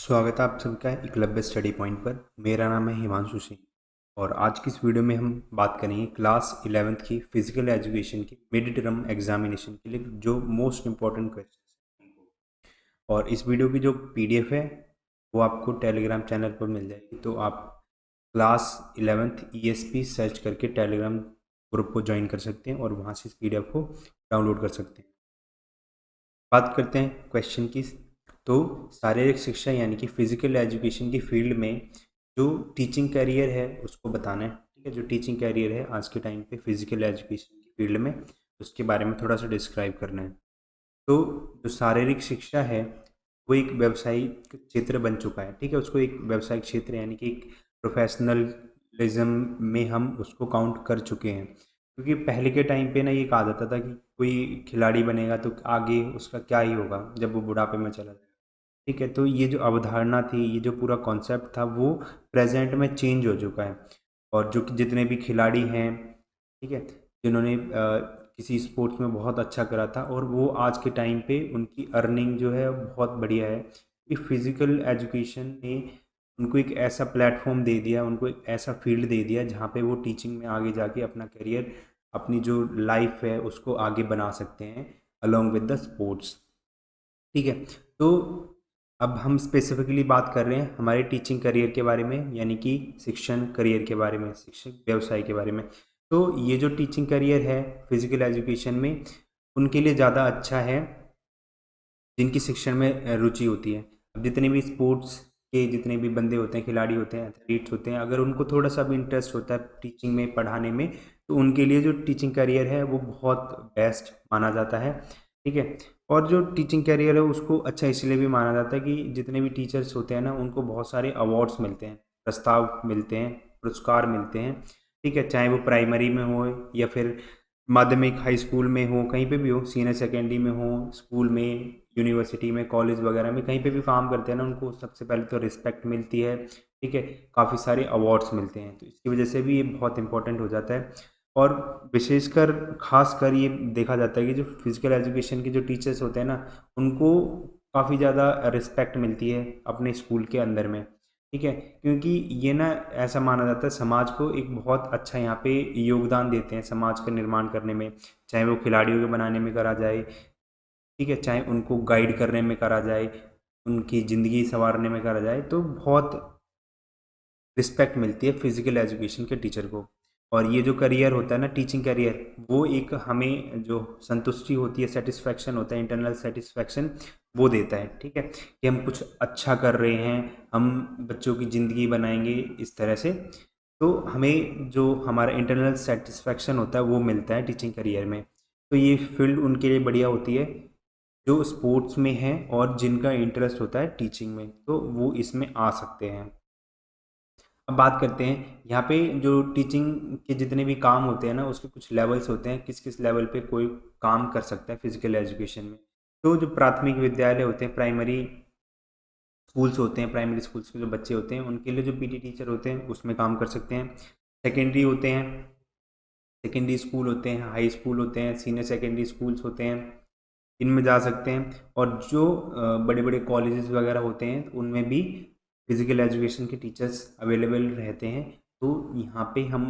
स्वागत है आप सभी का एकलव्य स्टडी पॉइंट पर। मेरा नाम है हिमांशु सिंह और आज की इस वीडियो में हम बात करेंगे क्लास 11th की फिजिकल एजुकेशन की मिड टर्म एग्जामिनेशन के लिए जो मोस्ट इम्पॉर्टेंट क्वेश्चन हैं। और इस वीडियो की जो पीडीएफ है वो आपको टेलीग्राम चैनल पर मिल जाएगी, तो आप क्लास 11th ईएसपी सर्च करके टेलीग्राम ग्रुप को ज्वाइन कर सकते हैं और वहाँ से इस पीडीएफ को डाउनलोड कर सकते हैं। बात करते हैं क्वेश्चन की। तो शारीरिक शिक्षा यानी कि फिजिकल एजुकेशन की फील्ड में जो टीचिंग कैरियर है उसको बताना है। ठीक है, जो टीचिंग कैरियर है आज के टाइम पे फिजिकल एजुकेशन की फील्ड में, उसके बारे में थोड़ा सा डिस्क्राइब करना है। तो जो शारीरिक शिक्षा है वो एक व्यावसायिक क्षेत्र बन चुका है। ठीक है, उसको एक व्यावसायिक क्षेत्र यानी कि एक प्रोफेशनलिज्म में हम उसको काउंट कर चुके हैं, क्योंकि पहले के टाइम पे ना ये कहा जाता था कि कोई खिलाड़ी बनेगा तो आगे उसका क्या ही होगा जब वो बुढ़ापे में चला जाएगा। ठीक है, तो ये जो अवधारणा थी, ये जो पूरा कॉन्सेप्ट था, वो प्रेजेंट में चेंज हो चुका है। और जो कि जितने भी खिलाड़ी हैं, ठीक है, जिन्होंने किसी स्पोर्ट्स में बहुत अच्छा करा था, और वो आज के टाइम पे उनकी अर्निंग जो है बहुत बढ़िया है कि फिजिकल एजुकेशन ने उनको एक ऐसा प्लेटफॉर्म दे दिया, उनको एक ऐसा फील्ड दे दिया जहाँ पे वो टीचिंग में आगे जाके अपना करियर, अपनी जो लाइफ है उसको आगे बना सकते हैं अलोंग विद द स्पोर्ट्स। ठीक है, तो अब हम स्पेसिफिकली बात कर रहे हैं हमारे टीचिंग करियर के बारे में, यानी कि शिक्षण करियर के बारे में, शिक्षक व्यवसाय के बारे में। तो ये जो टीचिंग करियर है फिजिकल एजुकेशन में, उनके लिए ज़्यादा अच्छा है जिनकी शिक्षण में रुचि होती है। अब जितने भी स्पोर्ट्स के जितने भी बंदे होते हैं, खिलाड़ी होते हैं, एथलीट्स होते हैं, अगर उनको थोड़ा सा भी इंटरेस्ट होता है टीचिंग में, पढ़ाने में, तो उनके लिए जो टीचिंग करियर है वो बहुत बेस्ट माना जाता है। ठीक है, और जो टीचिंग करियर है उसको अच्छा इसलिए भी माना जाता है कि जितने भी टीचर्स होते हैं ना, उनको बहुत सारे अवार्ड्स मिलते हैं, प्रस्ताव मिलते हैं, पुरस्कार मिलते हैं। ठीक है, चाहे वो प्राइमरी में हो या फिर माध्यमिक हाई स्कूल में हो, कहीं पे भी हो, सीनियर सेकेंडरी में हो, स्कूल में, यूनिवर्सिटी में, कॉलेज वगैरह में, कहीं पे भी काम करते हैं ना, उनको सबसे पहले तो रिस्पेक्ट मिलती है। ठीक है, काफ़ी सारे अवार्ड्स मिलते हैं, तो इसकी वजह से भी ये बहुत इंपॉर्टेंट हो जाता है। और विशेषकर खासकर ये देखा जाता है कि जो फिजिकल एजुकेशन के जो टीचर्स होते हैं ना, उनको काफ़ी ज़्यादा रिस्पेक्ट मिलती है अपने स्कूल के अंदर में। ठीक है, क्योंकि ये ना ऐसा माना जाता है समाज को एक बहुत अच्छा यहाँ पे योगदान देते हैं समाज का निर्माण करने में, चाहे वो खिलाड़ियों के बनाने में करा जाए, ठीक है, चाहे उनको गाइड करने में करा जाए, उनकी ज़िंदगी संवारने में करा जाए, तो बहुत रिस्पेक्ट मिलती है फिजिकल एजुकेशन के टीचर को। और ये जो करियर होता है ना, टीचिंग करियर, वो एक हमें जो संतुष्टि होती है, सेटिस्फैक्शन होता है, इंटरनल सेटिस्फैक्शन वो देता है। ठीक है, कि हम कुछ अच्छा कर रहे हैं, हम बच्चों की ज़िंदगी बनाएंगे इस तरह से, तो हमें जो हमारा इंटरनल सेटिस्फैक्शन होता है वो मिलता है टीचिंग करियर में। तो ये फील्ड उनके लिए बढ़िया होती है जो स्पोर्ट्स में है और जिनका इंटरेस्ट होता है टीचिंग में, तो वो इसमें आ सकते हैं। अब बात करते हैं यहाँ पे जो टीचिंग के जितने भी काम होते हैं ना, उसके कुछ लेवल्स होते हैं, किस किस लेवल पे कोई काम कर सकता है फिजिकल एजुकेशन में। तो जो प्राथमिक विद्यालय होते हैं, प्राइमरी स्कूल्स होते हैं, प्राइमरी स्कूल्स के जो बच्चे होते हैं, उनके लिए जो पीटी टीचर होते हैं उसमें काम कर सकते हैं। सेकेंडरी होते हैं, सेकेंडरी स्कूल होते हैं, हाई स्कूल होते हैं, सीनियर सेकेंडरी स्कूल्स होते हैं, इनमें जा सकते हैं। और जो बड़े बड़े कॉलेजेस वगैरह होते हैं उनमें भी फिजिकल एजुकेशन के टीचर्स अवेलेबल रहते हैं। तो यहाँ पे हम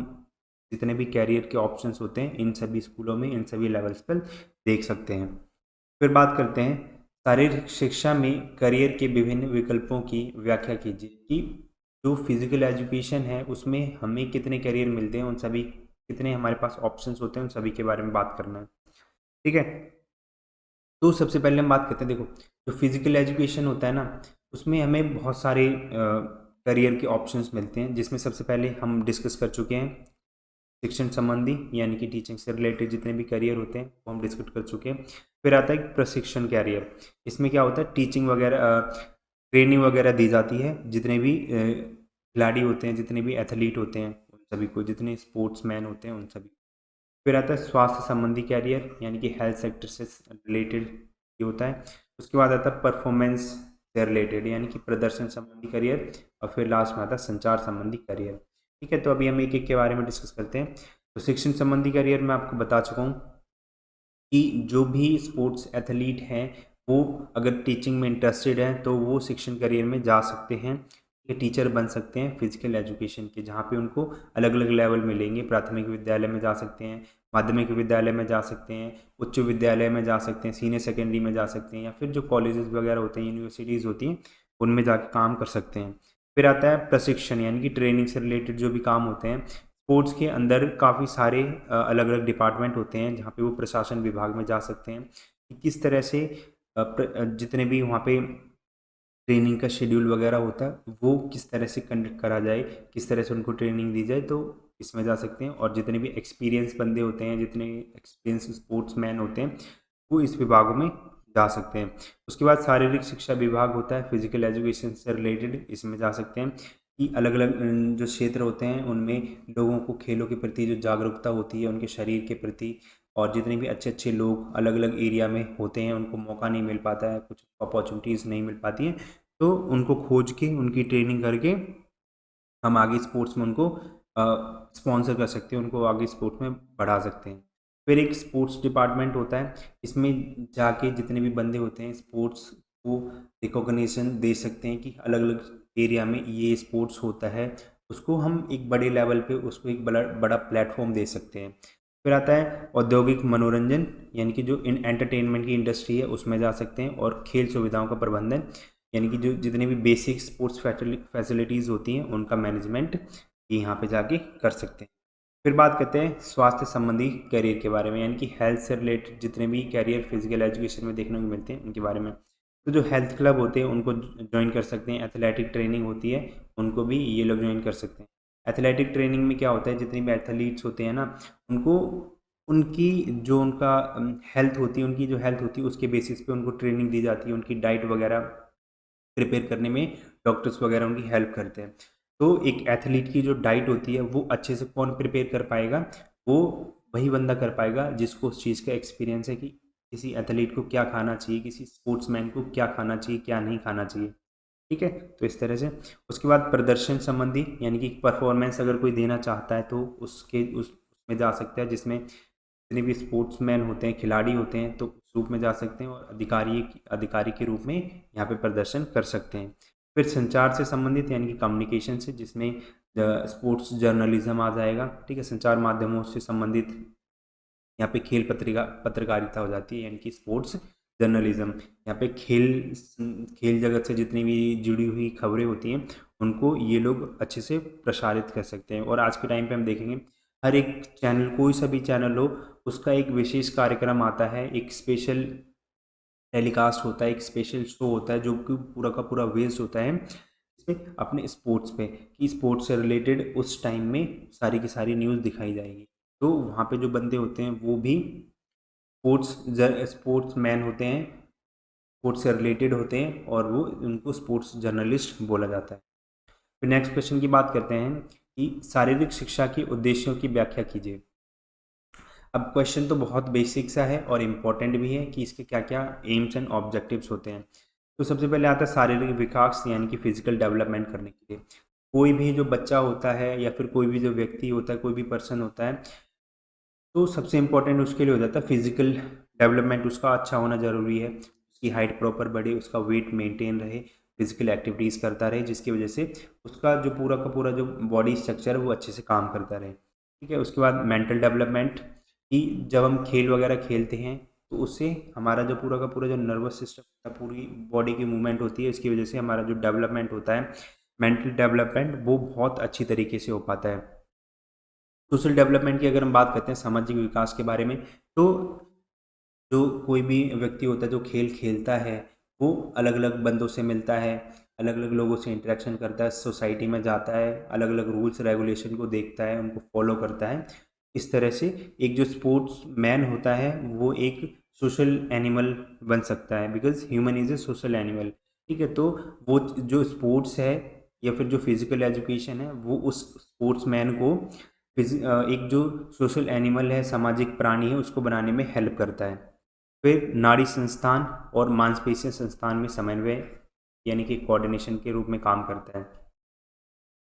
जितने भी कैरियर के ऑप्शंस होते हैं इन सभी स्कूलों में, इन सभी लेवल्स पर देख सकते हैं। फिर बात करते हैं शारीरिक शिक्षा में करियर के विभिन्न विकल्पों की व्याख्या कीजिए कि जो फिजिकल एजुकेशन है उसमें हमें कितने करियर मिलते हैं, उन सभी कितने हमारे पास ऑप्शंस होते हैं, उन सभी के बारे में बात करना है। ठीक है, तो सबसे पहले हम बात करते हैं, देखो जो फिजिकल एजुकेशन होता है ना, उसमें हमें बहुत सारे करियर के ऑप्शंस मिलते हैं, जिसमें सबसे पहले हम डिस्कस कर चुके हैं शिक्षण संबंधी, यानी कि टीचिंग से रिलेटेड जितने भी करियर होते हैं वो हम डिस्कस कर चुके हैं। फिर आता है प्रशिक्षण कैरियर। इसमें क्या होता है, टीचिंग वगैरह, ट्रेनिंग वगैरह दी जाती है जितने भी खिलाड़ी होते हैं, जितने भी एथलीट होते हैं उन सभी को, जितने स्पोर्ट्स मैन होते हैं उन सभी। फिर आता है स्वास्थ्य संबंधी कैरियर, यानी कि हेल्थ सेक्टर से रिलेटेड ये होता है। उसके बाद आता है परफॉर्मेंस से रिलेटेड, यानी कि प्रदर्शन संबंधी करियर। और फिर लास्ट में आता है संचार संबंधी करियर। ठीक है, तो अभी हम एक एक के बारे में डिस्कस करते हैं। तो शिक्षण संबंधी करियर मैं आपको बता चुका हूँ कि जो भी स्पोर्ट्स एथलीट हैं वो अगर टीचिंग में इंटरेस्टेड हैं तो वो शिक्षण करियर में जा सकते हैं, ये टीचर बन सकते हैं फिजिकल एजुकेशन के, जहाँ पे उनको अलग अलग लेवल मिलेंगे। प्राथमिक विद्यालय में जा सकते हैं, माध्यमिक विद्यालय में जा सकते हैं, उच्च विद्यालय में जा सकते हैं, सीनियर सेकेंडरी में जा सकते हैं, या फिर जो कॉलेजेस वगैरह होते हैं, यूनिवर्सिटीज़ होती हैं, उनमें जाकर काम कर सकते हैं। फिर आता है प्रशिक्षण, यानी कि ट्रेनिंग से रिलेटेड जो भी काम होते हैं। स्पोर्ट्स के अंदर काफ़ी सारे अलग अलग डिपार्टमेंट होते हैं जहाँ पे वो प्रशासन विभाग में जा सकते हैं कि किस तरह से जितने भी वहाँ पे ट्रेनिंग का शेड्यूल वगैरह होता है वो किस तरह से कंडक्ट करा जाए, किस तरह से उनको ट्रेनिंग दी जाए, तो इसमें जा सकते हैं। और जितने भी एक्सपीरियंस बंदे होते हैं, जितने एक्सपीरियंस स्पोर्ट्समैन होते हैं, वो इस विभागों में जा सकते हैं। उसके बाद शारीरिक शिक्षा विभाग होता है, फिजिकल एजुकेशन से रिलेटेड, इसमें जा सकते हैं कि अलग अलग जो क्षेत्र होते हैं उनमें लोगों को खेलों के प्रति जो जागरूकता होती है उनके शरीर के प्रति, और जितने भी अच्छे अच्छे लोग अलग अलग एरिया में होते हैं उनको मौका नहीं मिल पाता है, कुछ अपॉर्चुनिटीज़ नहीं मिल पाती हैं, तो उनको खोज के उनकी ट्रेनिंग करके हम आगे स्पोर्ट्स में उनको स्पॉन्सर कर सकते हैं, उनको आगे स्पोर्ट्स में बढ़ा सकते हैं। फिर एक स्पोर्ट्स डिपार्टमेंट होता है, इसमें जाके जितने भी बंदे होते हैं स्पोर्ट्स को रिकॉग्निशन दे सकते हैं कि अलग अलग एरिया में ये स्पोर्ट्स होता है, उसको हम एक बड़े लेवल पे उसको एक बड़ा बड़ा प्लेटफॉर्म दे सकते हैं। फिर आता है औद्योगिक मनोरंजन, यानी कि जो इन एंटरटेनमेंट की इंडस्ट्री है उसमें जा सकते हैं, और खेल सुविधाओं का प्रबंधन, यानी कि जो जितने भी बेसिक स्पोर्ट्स फैसिलिटीज़ होती हैं उनका मैनेजमेंट ये यहाँ पे जाके कर सकते हैं। फिर बात करते हैं स्वास्थ्य संबंधी करियर के बारे में, यानी कि हेल्थ से रिलेटेड जितने भी करियर फिजिकल एजुकेशन में देखने को मिलते हैं उनके बारे में। तो जो हेल्थ क्लब होते हैं उनको ज्वाइन कर सकते हैं, एथलेटिक ट्रेनिंग होती है उनको भी ये लोग ज्वाइन कर सकते हैं। एथलेटिक ट्रेनिंग में क्या होता है, जितने भी एथलीट्स होते हैं ना, उनको उनकी जो उनका हेल्थ होती है, उनकी जो हेल्थ होती है उसके बेसिस पे उनको ट्रेनिंग दी जाती है, उनकी डाइट वगैरह प्रिपेयर करने में डॉक्टर्स वगैरह उनकी हेल्प करते हैं। तो एक एथलीट की जो डाइट होती है वो अच्छे से कौन प्रिपेयर कर पाएगा, वो वही बंदा कर पाएगा जिसको उस चीज़ का एक्सपीरियंस है कि किसी एथलीट को क्या खाना चाहिए, किसी स्पोर्ट्समैन को क्या खाना चाहिए, क्या नहीं खाना चाहिए। ठीक है, तो इस तरह से। उसके बाद प्रदर्शन संबंधी, यानी कि परफॉर्मेंस अगर कोई देना चाहता है तो उसमें जा सकता है, जिसमें जितने भी स्पोर्ट्समैन होते हैं, खिलाड़ी होते हैं, तो उस रूप में जा सकते हैं और अधिकारी के रूप में यहाँ पे प्रदर्शन कर सकते हैं। फिर संचार से संबंधित, यानी कि कम्युनिकेशन से, जिसमें स्पोर्ट्स जर्नलिज्म आ जाएगा। ठीक है, संचार माध्यमों से संबंधित यहाँ पे खेल पत्रकारिता हो जाती है, यानी कि स्पोर्ट्स जर्नलिज्म। यहाँ पे खेल जगत से जितनी भी जुड़ी हुई खबरें होती हैं उनको ये लोग अच्छे से प्रसारित कर सकते हैं। और आज के टाइम पे हम देखेंगे हर एक चैनल, कोई सा भी चैनल हो, उसका एक विशेष कार्यक्रम आता है, एक स्पेशल टेलीकास्ट होता है, एक स्पेशल शो होता है जो कि पूरा का पूरा बेस्ड होता है इसमें अपने स्पोर्ट्स पे, कि स्पोर्ट्स से रिलेटेड उस टाइम में सारी की सारी न्यूज़ दिखाई जाएगी। तो वहाँ पे जो बंदे होते हैं वो भी स्पोर्ट्स मैन होते हैं, स्पोर्ट्स से रिलेटेड होते हैं, और वो उनको स्पोर्ट्स जर्नलिस्ट बोला जाता है। फिर नेक्स्ट क्वेश्चन की बात करते हैं कि शारीरिक शिक्षा के उद्देश्यों की व्याख्या कीजिए। अब क्वेश्चन तो बहुत बेसिक सा है और इम्पोर्टेंट भी है कि इसके क्या क्या एम्स एंड ऑब्जेक्टिव्स होते हैं। तो सबसे पहले आता है शारीरिक विकास, यानी कि फिजिकल डेवलपमेंट करने के लिए। कोई भी जो बच्चा होता है या फिर कोई भी जो व्यक्ति होता है, कोई भी पर्सन होता है, तो सबसे इम्पोर्टेंट उसके लिए हो जाता है फिजिकल डेवलपमेंट, उसका अच्छा होना ज़रूरी है, उसकी हाइट प्रॉपर बढ़े, उसका वेट मेंटेन रहे, फिजिकल एक्टिविटीज़ करता रहे, जिसकी वजह से उसका जो पूरा का पूरा जो बॉडी स्ट्रक्चर है वो अच्छे से काम करता रहे। ठीक है, उसके बाद मेंटल डेवलपमेंट, कि जब हम खेल वगैरह खेलते हैं तो उससे हमारा जो पूरा का पूरा जो नर्वस सिस्टम होता है, पूरी बॉडी की मूवमेंट होती है, इसकी वजह से हमारा जो डेवलपमेंट होता है, मेंटल डेवलपमेंट, वो बहुत अच्छी तरीके से हो पाता है। सोशल डेवलपमेंट की अगर हम बात करते हैं, सामाजिक विकास के बारे में, तो जो कोई भी व्यक्ति होता है जो खेल खेलता है वो अलग अलग बंदों से मिलता है, अलग अलग लोगों से इंटरेक्शन करता है, सोसाइटी में जाता है, अलग अलग रूल्स रेगुलेशन को देखता है, उनको फॉलो करता है। इस तरह से एक जो स्पोर्ट्स मैन होता है वो एक सोशल एनिमल बन सकता है, because human is a social animal. ठीक है, तो वो जो स्पोर्ट्स है या फिर जो फिजिकल एजुकेशन है वो उस स्पोर्ट्स मैन को एक जो सोशल एनिमल है, सामाजिक प्राणी है, उसको बनाने में हेल्प करता है। फिर नाड़ी संस्थान और मांसपेशियां संस्थान में समन्वय, यानी कि कोऑर्डिनेशन के रूप में काम करता है।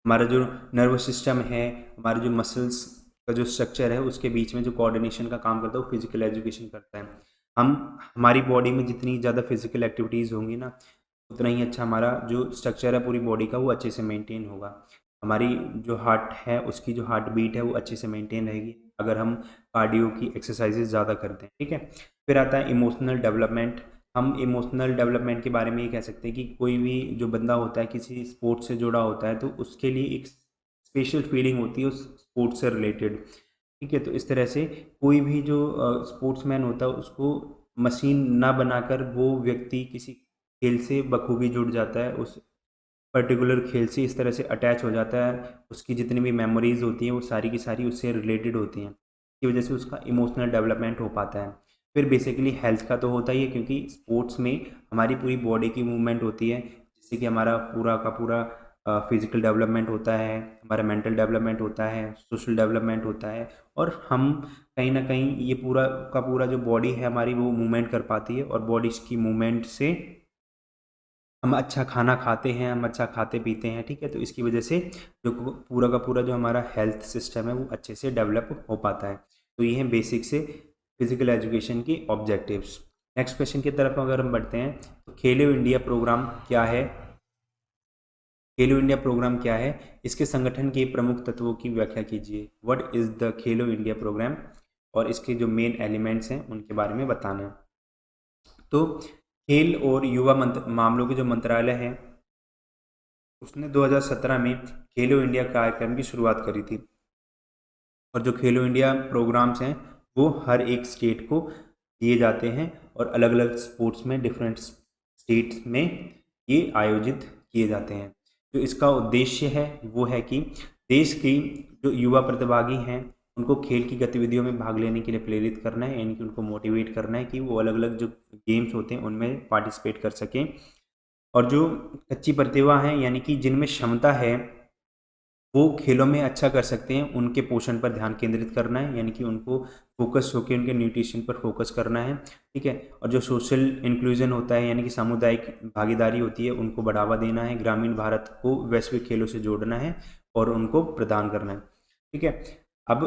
हमारा जो नर्वस सिस्टम है, हमारे जो मसल्स का जो स्ट्रक्चर है उसके बीच में जो कोऑर्डिनेशन का काम करता है वो फिजिकल एजुकेशन करता है। हमारी बॉडी में जितनी ज़्यादा फिजिकल एक्टिविटीज़ होंगी ना, उतना ही अच्छा हमारा जो स्ट्रक्चर है पूरी बॉडी का वो अच्छे से मेंटेन होगा। हमारी जो हार्ट है उसकी जो हार्ट बीट है वो अच्छे से मेंटेन रहेगी अगर हम कार्डियो की एक्सरसाइजेज ज़्यादा करते हैं, ठीक है। फिर आता है इमोशनल डेवलपमेंट। हम इमोशनल डेवलपमेंट के बारे में ये कह सकते हैं कि कोई भी जो बंदा होता है किसी स्पोर्ट्स से जुड़ा होता है तो उसके लिए एक स्पेशल फीलिंग होती है उस स्पोर्ट्स से रिलेटेड, ठीक है। तो इस तरह से कोई भी जो स्पोर्ट्समैन होता है उसको मशीन ना बनाकर वो व्यक्ति किसी खेल से बखूबी जुड़ जाता है, उस पर्टिकुलर खेल से इस तरह से अटैच हो जाता है, उसकी जितनी भी मेमोरीज होती हैं वो सारी की सारी उससे रिलेटेड होती हैं, इसकी वजह से उसका इमोशनल डेवलपमेंट हो पाता है। फिर बेसिकली हेल्थ का तो होता ही है क्योंकि स्पोर्ट्स में हमारी पूरी बॉडी की मूवमेंट होती है जिससे कि हमारा पूरा का पूरा फिजिकल डेवलपमेंट होता है, हमारा मेंटल डेवलपमेंट होता है, सोशल डेवलपमेंट होता है और हम कहीं ना कहीं ये पूरा का पूरा जो बॉडी है हमारी वो मूवमेंट कर पाती है और बॉडी की मूवमेंट से हम अच्छा खाना खाते हैं, हम अच्छा खाते पीते हैं, ठीक है। तो इसकी वजह से जो पूरा का पूरा जो हमारा हेल्थ सिस्टम है वो अच्छे से डेवलप हो पाता है। तो ये हैं बेसिक से फिजिकल एजुकेशन की ऑब्जेक्टिव्स। नेक्स्ट क्वेश्चन की तरफ अगर हम बढ़ते हैं तो खेलो इंडिया प्रोग्राम क्या है? खेलो इंडिया प्रोग्राम क्या है? इसके संगठन के प्रमुख तत्वों की व्याख्या कीजिए। What is the Khelo India programme? और इसके जो मेन एलिमेंट्स हैं उनके बारे में बताना है। तो खेल और युवा मामलों के जो मंत्रालय है उसने 2017 में खेलो इंडिया कार्यक्रम की शुरुआत करी थी और जो खेलो इंडिया प्रोग्राम्स हैं वो हर एक स्टेट को दिए जाते हैं और अलग अलग स्पोर्ट्स में डिफरेंट स्टेट्स में ये आयोजित किए जाते हैं। जो इसका उद्देश्य है वो है कि देश की जो युवा प्रतिभागी हैं उनको खेल की गतिविधियों में भाग लेने के लिए प्रेरित करना है, यानी कि उनको मोटिवेट करना है कि वो अलग अलग जो गेम्स होते हैं उनमें पार्टिसिपेट कर सकें। और जो कच्ची प्रतिभा हैं यानी कि जिनमें क्षमता है वो खेलों में अच्छा कर सकते हैं, उनके पोषण पर ध्यान केंद्रित करना है, यानी कि उनको फोकस होकर उनके न्यूट्रिशन पर फोकस करना है, ठीक है। और जो सोशल इंक्लूजन होता है यानी कि सामुदायिक भागीदारी होती है उनको बढ़ावा देना है, ग्रामीण भारत को वैश्विक खेलों से जोड़ना है और उनको प्रदान करना है, ठीक है। अब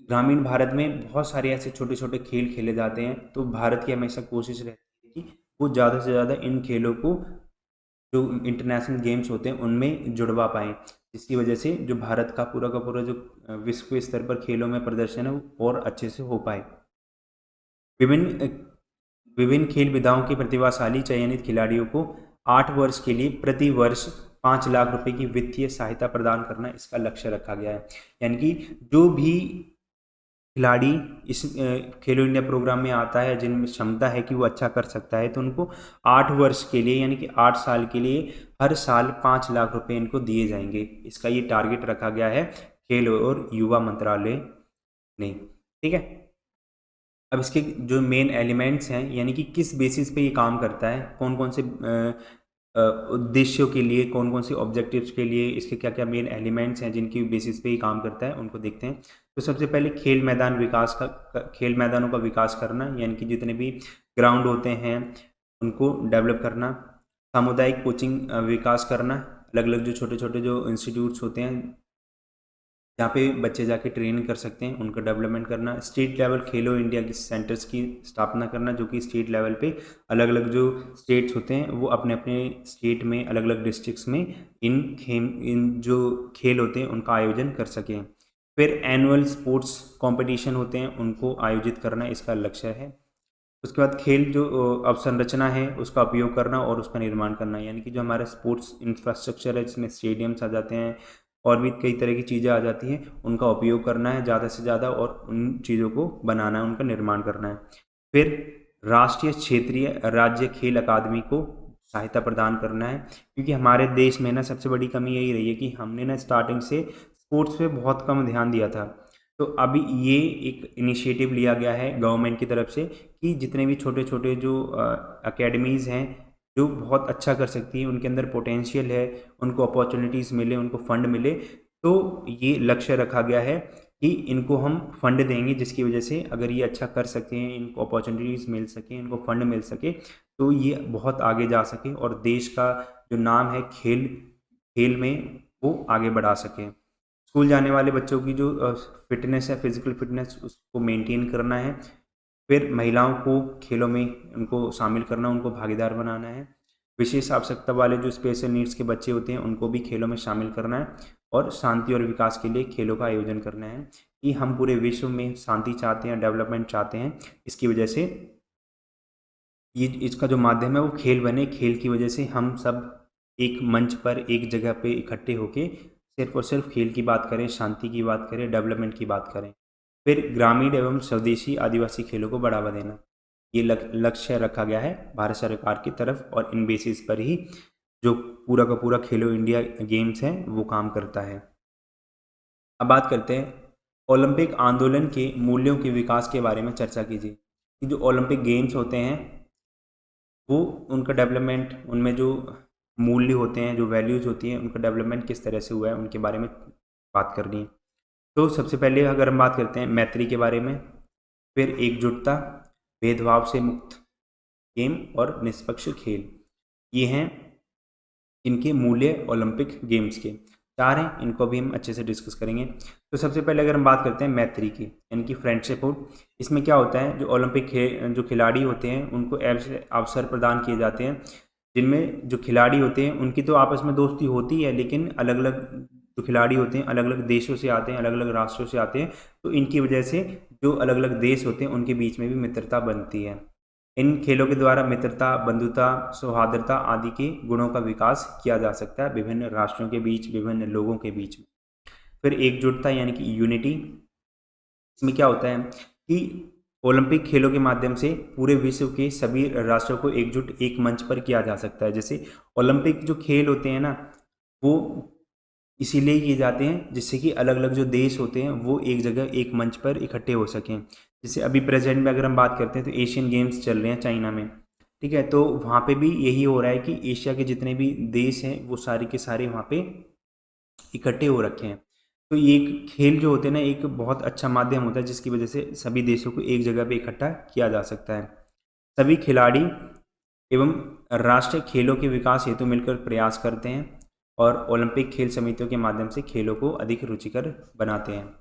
ग्रामीण भारत में बहुत सारे ऐसे छोटे छोटे खेल खेले जाते हैं तो भारत की हमेशा कोशिश रहती है कि वो ज़्यादा से ज़्यादा इन खेलों को जो इंटरनेशनल गेम्स होते हैं उनमें जुड़वा पाएँ, जिसकी वजह से जो भारत का पूरा जो विश्व स्तर पर खेलों में प्रदर्शन है वो और अच्छे से हो पाए। विभिन्न विभिन्न खेल विधाओं के प्रतिभाशाली चयनित खिलाड़ियों को 8 वर्ष के लिए प्रति वर्ष 5 लाख रुपए की वित्तीय सहायता प्रदान करना इसका लक्ष्य रखा गया है। यानी कि जो भी खिलाड़ी इस खेलो इंडिया प्रोग्राम में आता है जिनमें क्षमता है कि वो अच्छा कर सकता है तो उनको 8 वर्ष के लिए यानी कि 8 साल के लिए हर साल 5 लाख रुपए इनको दिए जाएंगे। इसका ये टारगेट रखा गया है खेल और युवा मंत्रालय ने, ठीक है। अब इसके जो मेन एलिमेंट्स हैं यानी कि किस बेसिस पे ये काम करता है, कौन कौन से उद्देश्यों के लिए, कौन कौन से ऑब्जेक्टिव्स के लिए, इसके क्या क्या मेन एलिमेंट्स हैं जिनकी बेसिस पे ये काम करता है उनको देखते हैं। तो सबसे पहले खेल मैदानों का विकास करना, यानी कि जितने भी ग्राउंड होते हैं उनको डेवलप करना। सामुदायिक कोचिंग विकास करना, अलग अलग जो छोटे छोटे जो इंस्टीट्यूट्स होते हैं जहाँ पे बच्चे जाके ट्रेनिंग कर सकते हैं उनका डेवलपमेंट करना। स्टेट लेवल खेलो इंडिया की सेंटर्स की स्थापना करना जो कि स्टेट लेवल पे अलग अलग जो स्टेट्स होते हैं वो अपने अपने स्टेट में अलग अलग डिस्ट्रिक्ट्स में इन जो खेल होते हैं उनका आयोजन कर सकें। फिर एनुअल स्पोर्ट्स कॉम्पिटिशन होते हैं उनको आयोजित करना इसका लक्ष्य है। उसके बाद खेल जो अवसंरचना है उसका उपयोग करना और उसका निर्माण करना, यानी कि जो हमारा स्पोर्ट्स इंफ्रास्ट्रक्चर है जिसमें स्टेडियम्स आ जाते हैं और भी कई तरह की चीज़ें आ जाती हैं उनका उपयोग करना है ज़्यादा से ज़्यादा और उन चीज़ों को बनाना है, उनका निर्माण करना है। फिर राष्ट्रीय क्षेत्रीय राज्य खेल अकादमी को सहायता प्रदान करना है, क्योंकि हमारे देश में ना सबसे बड़ी कमी यही रही है कि हमने ना स्टार्टिंग से स्पोर्ट्स पे बहुत कम ध्यान दिया था। तो अभी ये एक इनिशिएटिव लिया गया है गवर्नमेंट की तरफ से कि जितने भी छोटे छोटे जो अकेडमीज़ हैं जो बहुत अच्छा कर सकती हैं, उनके अंदर पोटेंशियल है, उनको अपॉर्चुनिटीज़ मिले, उनको फंड मिले, तो ये लक्ष्य रखा गया है कि इनको हम फंड देंगे जिसकी वजह से अगर ये अच्छा कर सकें, इनको अपॉर्चुनिटीज़ मिल सकें, इनको फंड मिल सके तो ये बहुत आगे जा सकें और देश का जो नाम है खेल में वो आगे बढ़ा सकें। स्कूल जाने वाले बच्चों की जो फिटनेस है, फिजिकल फिटनेस, उसको मेंटेन करना है। फिर महिलाओं को खेलों में उनको शामिल करना, उनको भागीदार बनाना है। विशेष आवश्यकता वाले जो स्पेशल नीड्स के बच्चे होते हैं उनको भी खेलों में शामिल करना है। और शांति और विकास के लिए खेलों का आयोजन करना है कि हम पूरे विश्व में शांति चाहते हैं, डेवलपमेंट चाहते हैं। इसकी वजह से ये इसका जो माध्यम है वो खेल बने। खेल की वजह से हम सब एक मंच पर एक जगह पे इकट्ठे होके सिर्फ और सिर्फ खेल की बात करें, शांति की बात करें, डेवलपमेंट की बात करें। फिर ग्रामीण एवं स्वदेशी आदिवासी खेलों को बढ़ावा देना, ये लक्ष्य रखा गया है भारत सरकार की तरफ। और इन बेसिस पर ही जो पूरा का पूरा खेलो इंडिया गेम्स है वो काम करता है। अब बात करते हैं ओलंपिक आंदोलन के मूल्यों के विकास के बारे में चर्चा कीजिए कि जो ओलंपिक गेम्स होते हैं वो उनका डेवलपमेंट, उनमें जो मूल्य होते हैं, जो वैल्यूज़ होती हैं, उनका डेवलपमेंट किस तरह से हुआ है उनके बारे में बात करनी है। तो सबसे पहले अगर हम बात करते हैं मैत्री के बारे में, फिर एकजुटता, भेदभाव से मुक्त गेम और निष्पक्ष खेल, ये हैं इनके मूल्य ओलंपिक गेम्स के। चार हैं, इनको भी हम अच्छे से डिस्कस करेंगे। तो सबसे पहले अगर हम बात करते हैं मैत्री की, इनकी फ्रेंडशिप हो, इसमें क्या होता है जो ओलंपिक जो खिलाड़ी होते हैं उनको ऐसे अवसर प्रदान किए जाते हैं जिनमें जो खिलाड़ी होते हैं उनकी तो आपस में दोस्ती होती है, लेकिन अलग अलग जो खिलाड़ी होते हैं अलग अलग देशों से आते हैं, अलग अलग राष्ट्रों से आते हैं। तो इनकी वजह से जो अलग अलग देश होते हैं उनके बीच में भी मित्रता बनती है। इन खेलों के द्वारा मित्रता, बंधुता, सौहार्दता आदि के गुणों का विकास किया जा सकता है विभिन्न राष्ट्रों के बीच, विभिन्न लोगों के बीच में। फिर एकजुटता यानी कि यूनिटी, इसमें क्या होता है कि ओलंपिक खेलों के माध्यम से पूरे विश्व के सभी राष्ट्रों को एकजुट एक मंच पर किया जा सकता है। जैसे ओलंपिक जो खेल होते हैं ना वो इसीलिए किए जाते हैं जिससे कि अलग अलग जो देश होते हैं वो एक जगह एक मंच पर इकट्ठे हो सकें। जैसे अभी प्रेजेंट में अगर हम बात करते हैं तो एशियन गेम्स चल रहे हैं चाइना में, ठीक है। तो वहाँ पे भी यही हो रहा है कि एशिया के जितने भी देश हैं वो सारे के सारे वहाँ पे इकट्ठे हो रखे हैं। तो ये खेल जो होते हैं ना एक बहुत अच्छा माध्यम होता है जिसकी वजह से सभी देशों को एक जगह पे इकट्ठा किया जा सकता है। सभी खिलाड़ी एवं राष्ट्रीय खेलों के विकास हेतु मिलकर प्रयास करते हैं और ओलंपिक खेल समितियों के माध्यम से खेलों को अधिक रुचिकर बनाते हैं।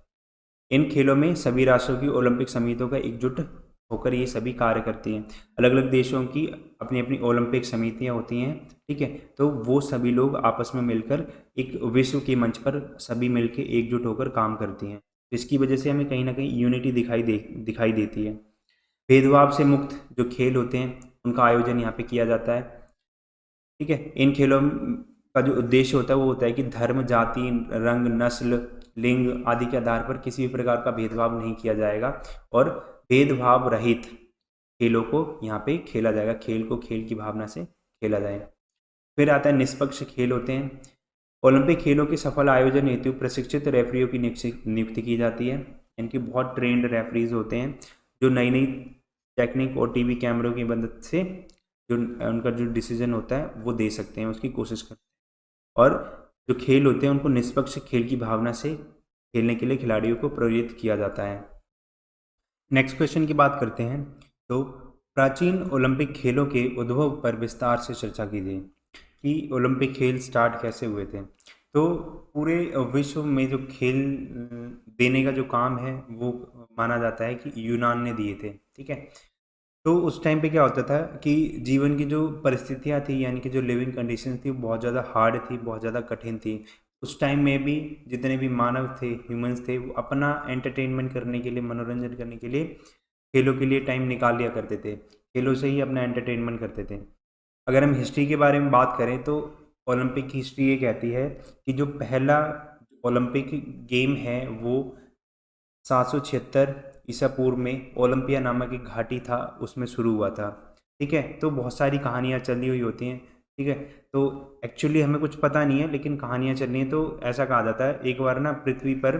इन खेलों में सभी राष्ट्रों की ओलंपिक समितियों का एकजुट होकर ये सभी कार्य करती हैं। अलग अलग देशों की अपनी अपनी ओलंपिक समितियां होती हैं, ठीक है। तो वो सभी लोग आपस में मिलकर एक विश्व के मंच पर सभी मिलकर एकजुट होकर काम करती हैं। इसकी वजह से हमें कहीं ना कहीं यूनिटी दिखाई देती है। भेदभाव से मुक्त जो खेल होते हैं उनका आयोजन यहाँ पे किया जाता है, ठीक है। इन खेलों का जो उद्देश्य होता है वो होता है कि धर्म, जाति, रंग, नस्ल, लिंग आदि के आधार पर किसी भी प्रकार का भेदभाव नहीं किया जाएगा और भेदभाव रहित खेलों को यहाँ पे खेला जाएगा। खेल को खेल की भावना से खेला जाएगा। फिर आता है निष्पक्ष खेल होते हैं। ओलंपिक खेलों के सफल आयोजन हेतु प्रशिक्षित रेफरियों की नियुक्ति की जाती है। इनके बहुत ट्रेंड रेफरीज होते हैं जो नई नई टेक्निक और टीवी कैमरों की मदद से जो उनका जो डिसीजन होता है वो दे सकते हैं, उसकी कोशिश करते हैं। और जो खेल होते हैं उनको निष्पक्ष खेल की भावना से खेलने के लिए खिलाड़ियों को प्रेरित किया जाता है। नेक्स्ट क्वेश्चन की बात करते हैं। तो प्राचीन ओलंपिक खेलों के उद्भव पर विस्तार से चर्चा कीजिए कि ओलंपिक खेल स्टार्ट कैसे हुए थे। तो पूरे विश्व में जो खेल देने का जो काम है वो माना जाता है कि यूनान ने दिए थे, ठीक है। तो उस टाइम पे क्या होता था कि जीवन की जो परिस्थितियाँ थी यानी कि जो लिविंग कंडीशन थी वो बहुत ज़्यादा हार्ड थी, बहुत ज़्यादा कठिन थी। उस टाइम में भी जितने भी मानव थे, ह्यूमंस थे, वो अपना एंटरटेनमेंट करने के लिए, मनोरंजन करने के लिए खेलों के लिए टाइम निकाल लिया करते थे। खेलों से ही अपना एंटरटेनमेंट करते थे। अगर हम हिस्ट्री के बारे में बात करें तो ओलंपिक की हिस्ट्री ये कहती है कि जो पहला ओलंपिक गेम है वो 776 ईसा पूर्व में ओलंपिया नामक एक घाटी था उसमें शुरू हुआ था, ठीक है। तो बहुत सारी कहानियाँ चली हुई होती हैं, ठीक है। तो एक्चुअली हमें कुछ पता नहीं है लेकिन कहानियाँ चल रही हैं। तो ऐसा कहा जाता है एक बार ना पृथ्वी पर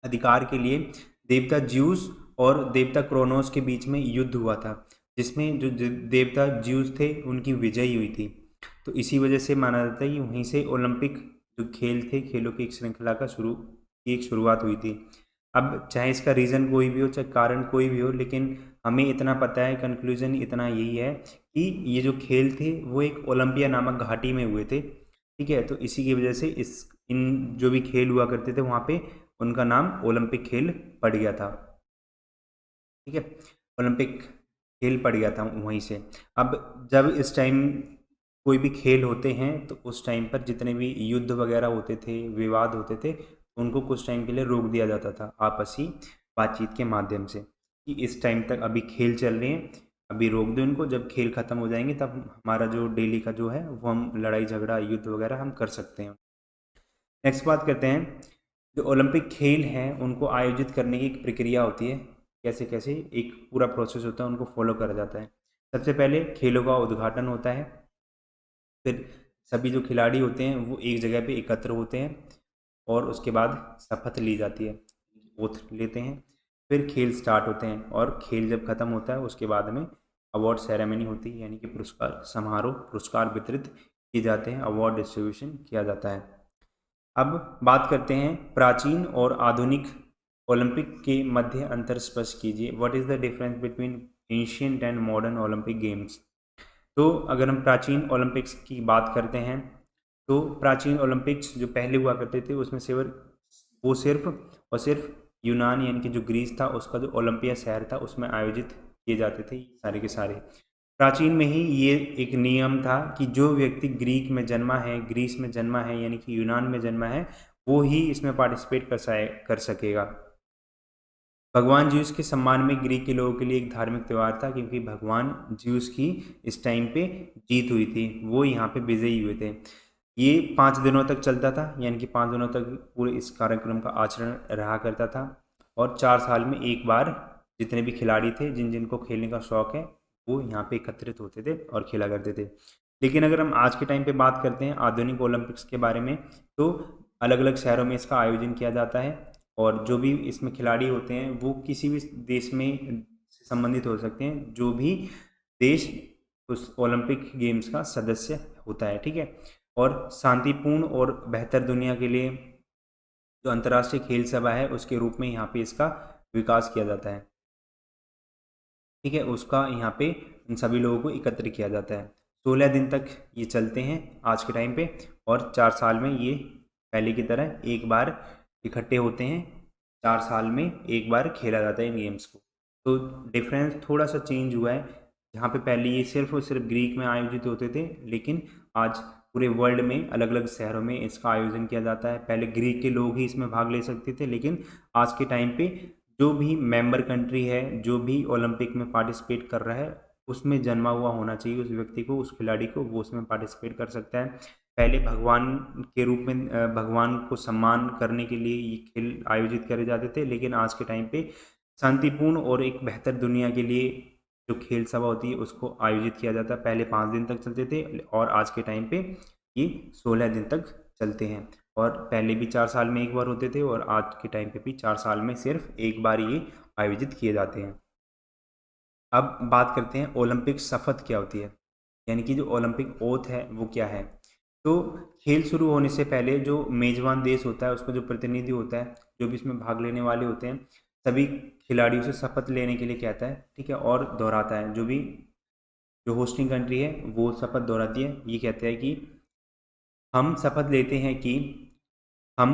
अधिकार के लिए देवता ज्यूस और देवता क्रोनोस के बीच में युद्ध हुआ था जिसमें जो देवता ज्यूस थे उनकी विजय हुई थी। तो इसी वजह से माना जाता है कि वहीं से ओलंपिक जो खेल थे, खेलों की एक श्रृंखला का एक शुरुआत हुई थी। अब चाहे इसका रीज़न कोई भी हो, चाहे कारण कोई भी हो, लेकिन हमें इतना पता है, कंक्लूजन इतना यही है कि ये जो खेल थे वो एक ओलंपिया नामक घाटी में हुए थे, ठीक है। तो इसी की वजह से इन जो भी खेल हुआ करते थे वहाँ पे उनका नाम ओलंपिक खेल पड़ गया था, ठीक है। ओलंपिक खेल पड़ गया था वहीं से। अब जब इस टाइम कोई भी खेल होते हैं तो उस टाइम पर जितने भी युद्ध वगैरह होते थे, विवाद होते थे, उनको कुछ टाइम के लिए रोक दिया जाता था आपसी बातचीत के माध्यम से, कि इस टाइम तक अभी खेल चल रहे हैं, अभी रोक दो इनको, जब खेल ख़त्म हो जाएंगे तब हमारा जो डेली का जो है वो हम लड़ाई झगड़ा युद्ध वगैरह हम कर सकते हैं। नेक्स्ट बात करते हैं, जो ओलंपिक खेल हैं उनको आयोजित करने की एक प्रक्रिया होती है, कैसे कैसे एक पूरा प्रोसेस होता है, उनको फॉलो करा जाता है। सबसे पहले खेलों का उद्घाटन होता है, फिर सभी जो खिलाड़ी होते हैं वो एक जगह पे एकत्र होते हैं और उसके बाद शपथ ली जाती है, ओथ लेते हैं, फिर खेल स्टार्ट होते हैं और खेल जब ख़त्म होता है उसके बाद में अवार्ड सेरेमनी होती है, यानी कि पुरस्कार समारोह, पुरस्कार वितरित किए जाते हैं, अवार्ड डिस्ट्रीब्यूशन किया जाता है। अब बात करते हैं प्राचीन और आधुनिक ओलंपिक के मध्य अंतर स्पष्ट कीजिए। What is the difference between ancient and modern Olympic games. तो अगर हम प्राचीन ओलंपिक्स की बात करते हैं तो प्राचीन ओलंपिक्स जो पहले हुआ करते थे उसमें सिर्फ और सिर्फ यूनान यानी कि जो ग्रीस था उसका जो ओलंपिया शहर था उसमें आयोजित किए जाते थे सारे के सारे। प्राचीन में ही ये एक नियम था कि जो व्यक्ति ग्रीक में जन्मा है, ग्रीस में जन्मा है यानी कि यूनान में जन्मा है, वो ही इसमें पार्टिसिपेट कर सकेगा। भगवान ज्यूस के सम्मान में ग्रीक के लोगों के लिए एक धार्मिक त्यौहार था, क्योंकि भगवान ज्यूस की इस टाइम पे जीत हुई थी, वो यहाँ पे विजयी हुए थे। ये 5 दिनों तक चलता था, यानी कि 5 दिनों तक पूरे इस कार्यक्रम का आचरण रहा करता था और 4 साल में एक बार जितने भी खिलाड़ी थे जिन जिनको खेलने का शौक़ है वो यहाँ पे एकत्रित होते थे और खेला करते थे। लेकिन अगर हम आज के टाइम पे बात करते हैं आधुनिक ओलंपिक्स के बारे में, तो अलग अलग शहरों में इसका आयोजन किया जाता है और जो भी इसमें खिलाड़ी होते हैं वो किसी भी देश में संबंधित हो सकते हैं, जो भी देश उस ओलंपिक गेम्स का सदस्य होता है, ठीक है। और शांतिपूर्ण और बेहतर दुनिया के लिए जो अंतर्राष्ट्रीय खेल सभा है उसके रूप में यहाँ पे इसका विकास किया जाता है, ठीक है। उसका यहाँ पे इन सभी लोगों को एकत्र किया जाता है। 16 दिन तक ये चलते हैं आज के टाइम पे और 4 साल में ये पहले की तरह एक बार इकट्ठे होते हैं, 4 साल में एक बार खेला जाता है इन गेम्स को। तो डिफरेंस थोड़ा सा चेंज हुआ है, जहाँ पे पहले ये सिर्फ और सिर्फ ग्रीक में आयोजित होते थे, लेकिन आज पूरे वर्ल्ड में अलग अलग शहरों में इसका आयोजन किया जाता है। पहले ग्रीक के लोग ही इसमें भाग ले सकते थे, लेकिन आज के टाइम पे जो भी मेंबर कंट्री है, जो भी ओलंपिक में पार्टिसिपेट कर रहा है, उसमें जन्मा हुआ होना चाहिए उस व्यक्ति को, उस खिलाड़ी को, वो उसमें पार्टिसिपेट कर सकता है। पहले भगवान के रूप में भगवान को सम्मान करने के लिए ये खेल आयोजित करे जाते थे, लेकिन आज के टाइम पे शांतिपूर्ण और एक बेहतर दुनिया के लिए जो खेल सभा होती है उसको आयोजित किया जाता है। पहले 5 दिन तक चलते थे और आज के टाइम पे ये 16 दिन तक चलते हैं, और पहले भी 4 साल में एक बार होते थे और आज के टाइम पे भी 4 साल में सिर्फ एक बार ये आयोजित किए जाते हैं। अब बात करते हैं ओलंपिक शपथ क्या होती है, यानी कि जो ओलंपिक ओथ है वो क्या है। तो खेल शुरू होने से पहले जो मेज़बान देश होता है उसका जो प्रतिनिधि होता है, जो भी इसमें भाग लेने वाले होते हैं, सभी खिलाड़ियों से शपथ लेने के लिए कहता है, ठीक है, और दोहराता है। जो होस्टिंग कंट्री है वो शपथ दोहराती है, ये कहते हैं कि हम शपथ लेते हैं कि हम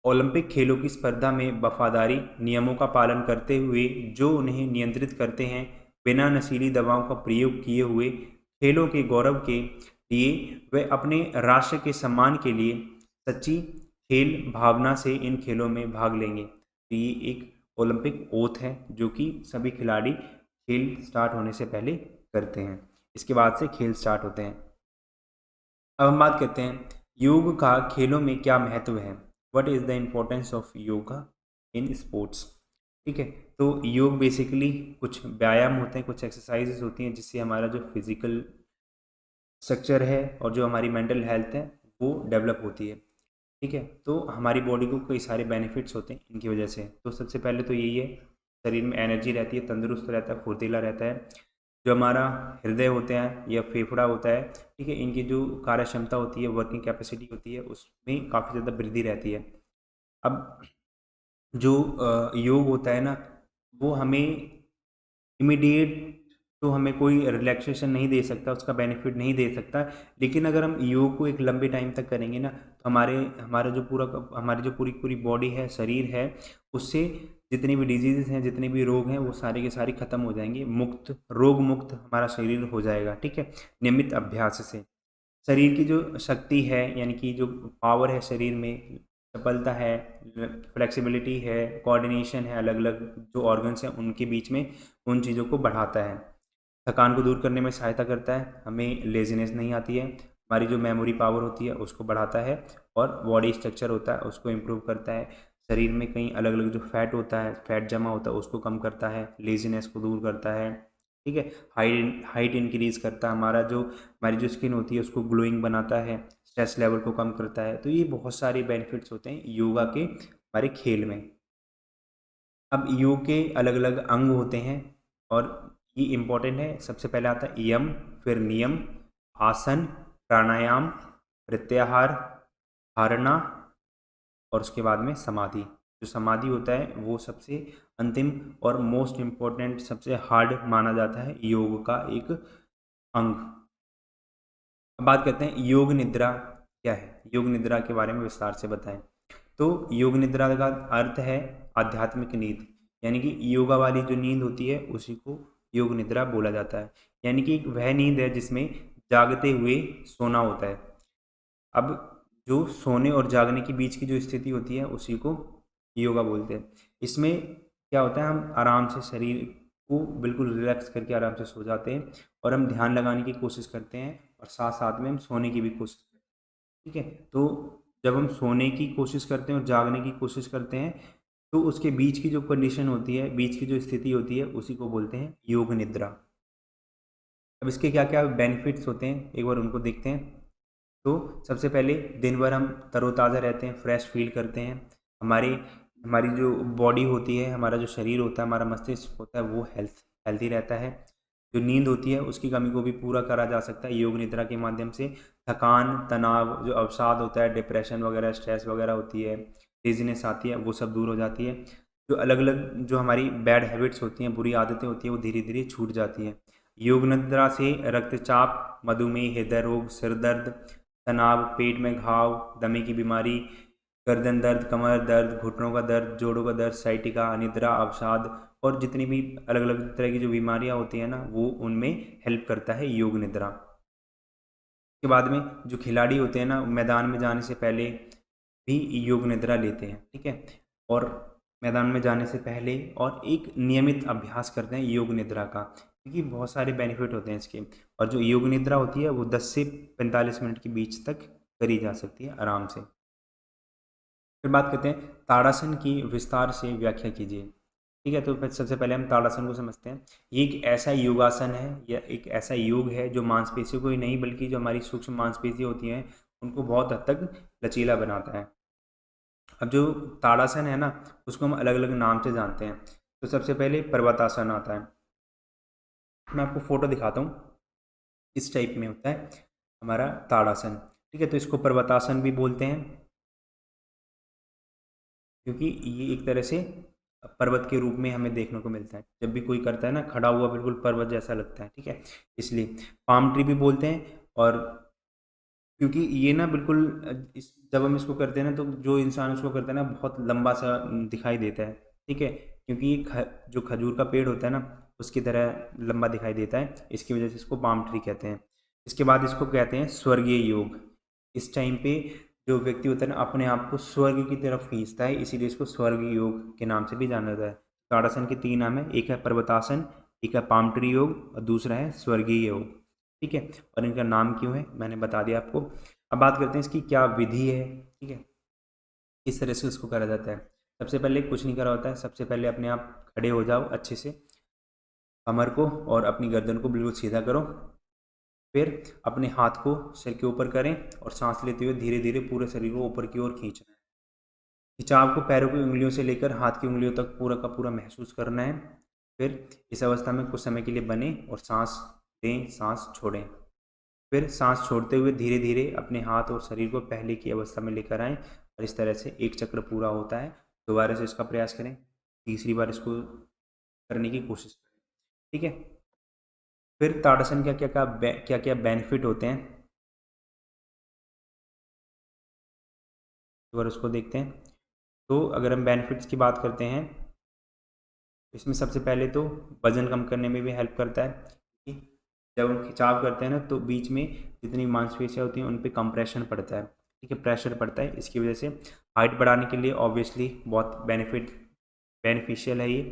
ओलंपिक खेलों की स्पर्धा में वफादारी, नियमों का पालन करते हुए जो उन्हें नियंत्रित करते हैं, बिना नशीली दवाओं का प्रयोग किए हुए, खेलों के गौरव के लिए वे अपने राष्ट्र के सम्मान के लिए सच्ची खेल भावना से इन खेलों में भाग लेंगे। तो ये एक ओलंपिक ओथ है जो कि सभी खिलाड़ी खेल स्टार्ट होने से पहले करते हैं, इसके बाद से खेल स्टार्ट होते हैं। अब हम बात करते हैं योग का खेलों में क्या महत्व है। What is the importance of yoga in sports, ठीक है। तो योग बेसिकली कुछ व्यायाम होते हैं, कुछ एक्सरसाइजेस होती हैं जिससे हमारा जो फिजिकल स्ट्रक्चर है और जो हमारी मेंटल हेल्थ है वो डेवलप होती है, ठीक है। तो हमारी बॉडी को कई सारे बेनिफिट्स होते हैं इनकी वजह से। तो सबसे पहले तो यही है, शरीर में एनर्जी रहती है, तंदुरुस्त रहता है, फुर्तीला रहता है। जो हमारा हृदय होता है या फेफड़ा होता है, ठीक है, इनकी जो कार्य क्षमता होती है, वर्किंग कैपेसिटी होती है, उसमें काफ़ी ज़्यादा वृद्धि रहती है। अब जो योग होता है ना, वो हमें इमीडिएट तो हमें कोई रिलैक्सेशन नहीं दे सकता, उसका बेनिफिट नहीं दे सकता, लेकिन अगर हम योग को एक लंबे टाइम तक करेंगे ना, तो हमारी जो पूरी पूरी बॉडी है, शरीर है, उससे जितनी भी डिजीज़ हैं, जितने भी रोग हैं, वो सारे के सारे खत्म हो जाएंगे, रोग मुक्त हमारा शरीर हो जाएगा। ठीक है, नियमित अभ्यास से शरीर की जो शक्ति है, यानी कि जो पावर है शरीर में, चपलता है, फ्लेक्सिबिलिटी है, कोऑर्डिनेशन है, अलग अलग जो ऑर्गन्स हैं उनके बीच में, उन चीज़ों को बढ़ाता है। थकान को दूर करने में सहायता करता है, हमें लेजीनेस नहीं आती है, हमारी जो मेमोरी पावर होती है उसको बढ़ाता है, और बॉडी स्ट्रक्चर होता है उसको इम्प्रूव करता है। शरीर में कहीं अलग अलग जो फैट होता है, फैट जमा होता है, उसको कम करता है, लेजीनेस को दूर करता है। ठीक है, हाइट इंक्रीज करता है, हमारी जो स्किन होती है उसको ग्लोइंग बनाता है, स्ट्रेस लेवल को कम करता है। तो ये बहुत सारे बेनिफिट्स होते हैं योगा के हमारे खेल में। अब योग के अलग अलग अंग होते हैं और ये इम्पोर्टेंट है। सबसे पहले आता है यम, फिर नियम, आसन, प्राणायाम, प्रत्याहार, धारणा, और उसके बाद में समाधि। जो समाधि होता है वो सबसे अंतिम और मोस्ट इम्पोर्टेंट, सबसे हार्ड माना जाता है योग का एक अंग। अब बात करते हैं योग निद्रा क्या है। योग निद्रा के बारे में विस्तार से बताएं। तो योग निद्रा का अर्थ है आध्यात्मिक नींद, यानी कि योगा वाली जो नींद होती है उसी को योग निद्रा बोला जाता है। यानी कि वह नींद है जिसमें जागते हुए सोना होता है। अब जो सोने और जागने के बीच की जो स्थिति होती है उसी को योगा बोलते हैं। इसमें क्या होता है, हम आराम से शरीर को बिल्कुल रिलैक्स करके आराम से सो जाते हैं, और हम ध्यान लगाने की कोशिश करते हैं, और साथ साथ में हम सोने की भी कोशिश करते हैं। ठीक है, तो जब हम सोने की कोशिश करते हैं और जागने की कोशिश करते हैं, तो उसके बीच की जो कंडीशन होती है, बीच की जो स्थिति होती है, उसी को बोलते हैं योग निद्रा। अब इसके क्या क्या बेनिफिट्स होते हैं एक बार उनको देखते हैं। तो सबसे पहले दिन भर हम तरोताज़ा रहते हैं, फ्रेश फील करते हैं। हमारी हमारी जो बॉडी होती है, हमारा जो शरीर होता है, हमारा मस्तिष्क होता है, वो हेल्थी रहता है। जो नींद होती है उसकी कमी को भी पूरा करा जा सकता है योग निद्रा के माध्यम से। थकान, तनाव, जो अवसाद होता है, डिप्रेशन वगैरह, स्ट्रेस वगैरह होती है, लेजीनेस आती है, वो सब दूर हो जाती है। जो अलग अलग जो हमारी बैड हैबिट्स होती हैं, बुरी आदतें होती हैं, वो धीरे धीरे छूट जाती हैं। योग निद्रा से रक्तचाप, मधुमेह, हृदय रोग, सिर दर्द, तनाव, पेट में घाव, दमे की बीमारी, गर्दन दर्द, कमर दर्द, घुटनों का दर्द, जोड़ों का दर्द, साइटिका, अनिद्रा, अवसाद, और जितनी भी अलग अलग तरह की जो बीमारियां होती हैं ना, वो उनमें हेल्प करता है योग निद्रा। के बाद में जो खिलाड़ी होते हैं ना, मैदान में जाने से पहले भी योग निद्रा लेते हैं। ठीक है, और मैदान में जाने से पहले और एक नियमित अभ्यास करते हैं योग निद्रा का, क्योंकि बहुत सारे बेनिफिट होते हैं इसके। और जो योग निद्रा होती है वो 10 से 45 मिनट के बीच तक करी जा सकती है आराम से। फिर बात करते हैं ताड़ासन की, विस्तार से व्याख्या कीजिए। ठीक है, तो सबसे पहले हम ताड़ासन को समझते हैं। ये एक ऐसा योगासन है या एक ऐसा योग है जो मांसपेशियों को ही नहीं बल्कि जो हमारी सूक्ष्म मांसपेशियाँ होती हैं उनको बहुत हद तक लचीला बनाता है। अब जो ताड़ासन है ना, उसको हम अलग अलग नाम से जानते हैं। तो सबसे पहले पर्वतासन आता है। मैं आपको फोटो दिखाता हूँ, इस टाइप में होता है हमारा ताड़ासन। ठीक है, तो इसको पर्वतासन भी बोलते हैं, क्योंकि ये एक तरह से पर्वत के रूप में हमें देखने को मिलता है। जब भी कोई करता है ना, खड़ा हुआ बिल्कुल पर्वत जैसा लगता है। ठीक है, इसलिए पाम ट्री भी बोलते हैं। और क्योंकि ये ना बिल्कुल जब हम इसको करते हैं ना, तो जो इंसान इसको करता है ना बहुत लंबा सा दिखाई देता है। ठीक है, क्योंकि जो खजूर का पेड़ होता है ना, उसकी तरह लंबा दिखाई देता है, इसकी वजह से इसको पाम ट्री कहते हैं। इसके बाद इसको कहते हैं स्वर्गीय योग। इस टाइम पे जो व्यक्ति होता है ना, अपने आप को स्वर्ग की तरफ खींचता है, इसीलिए इसको स्वर्ग योग के नाम से भी जाना जाता है। ताड़ासन के 3 नाम है, एक है पर्वतासन, एक है पाम ट्री योग, और दूसरा है स्वर्गीय योग। ठीक है, और इनका नाम क्यों है मैंने बता दिया आपको। अब बात करते हैं इसकी क्या विधि है। ठीक है, किस तरह से इसको करा जाता है। सबसे पहले कुछ नहीं करा होता है, सबसे पहले अपने आप खड़े हो जाओ अच्छे से, कमर को और अपनी गर्दन को बिल्कुल सीधा करो। फिर अपने हाथ को सिर के ऊपर करें और सांस लेते हुए धीरे धीरे पूरे शरीर को ऊपर की ओर खींचना है। खिंचाव को पैरों की उंगलियों से लेकर हाथ की उंगलियों तक पूरा का पूरा महसूस करना है। फिर इस अवस्था में कुछ समय के लिए बने और सांस लें, सांस छोड़ें। फिर सांस छोड़ते हुए धीरे धीरे अपने हाथ और शरीर को पहले की अवस्था में लेकर आएं, और इस तरह से एक चक्र पूरा होता है। दोबारा से इसका प्रयास करें, तीसरी बार इसको करने की कोशिश करें। ठीक है, फिर ताड़ासन क्या क्या बेनिफिट होते हैं, एक बार उसको देखते हैं। तो अगर हम बेनिफिट्स की बात करते हैं, इसमें सबसे पहले तो वज़न कम करने में भी हेल्प करता है, कि जब हम खिंचाव करते हैं ना तो बीच में जितनी मांसपेशियाँ होती हैं उन पे कंप्रेशन पड़ता है, ठीक है, प्रेशर पड़ता है। इसकी वजह से हाइट बढ़ाने के लिए ऑब्वियसली बहुत बेनिफिशियल है ये।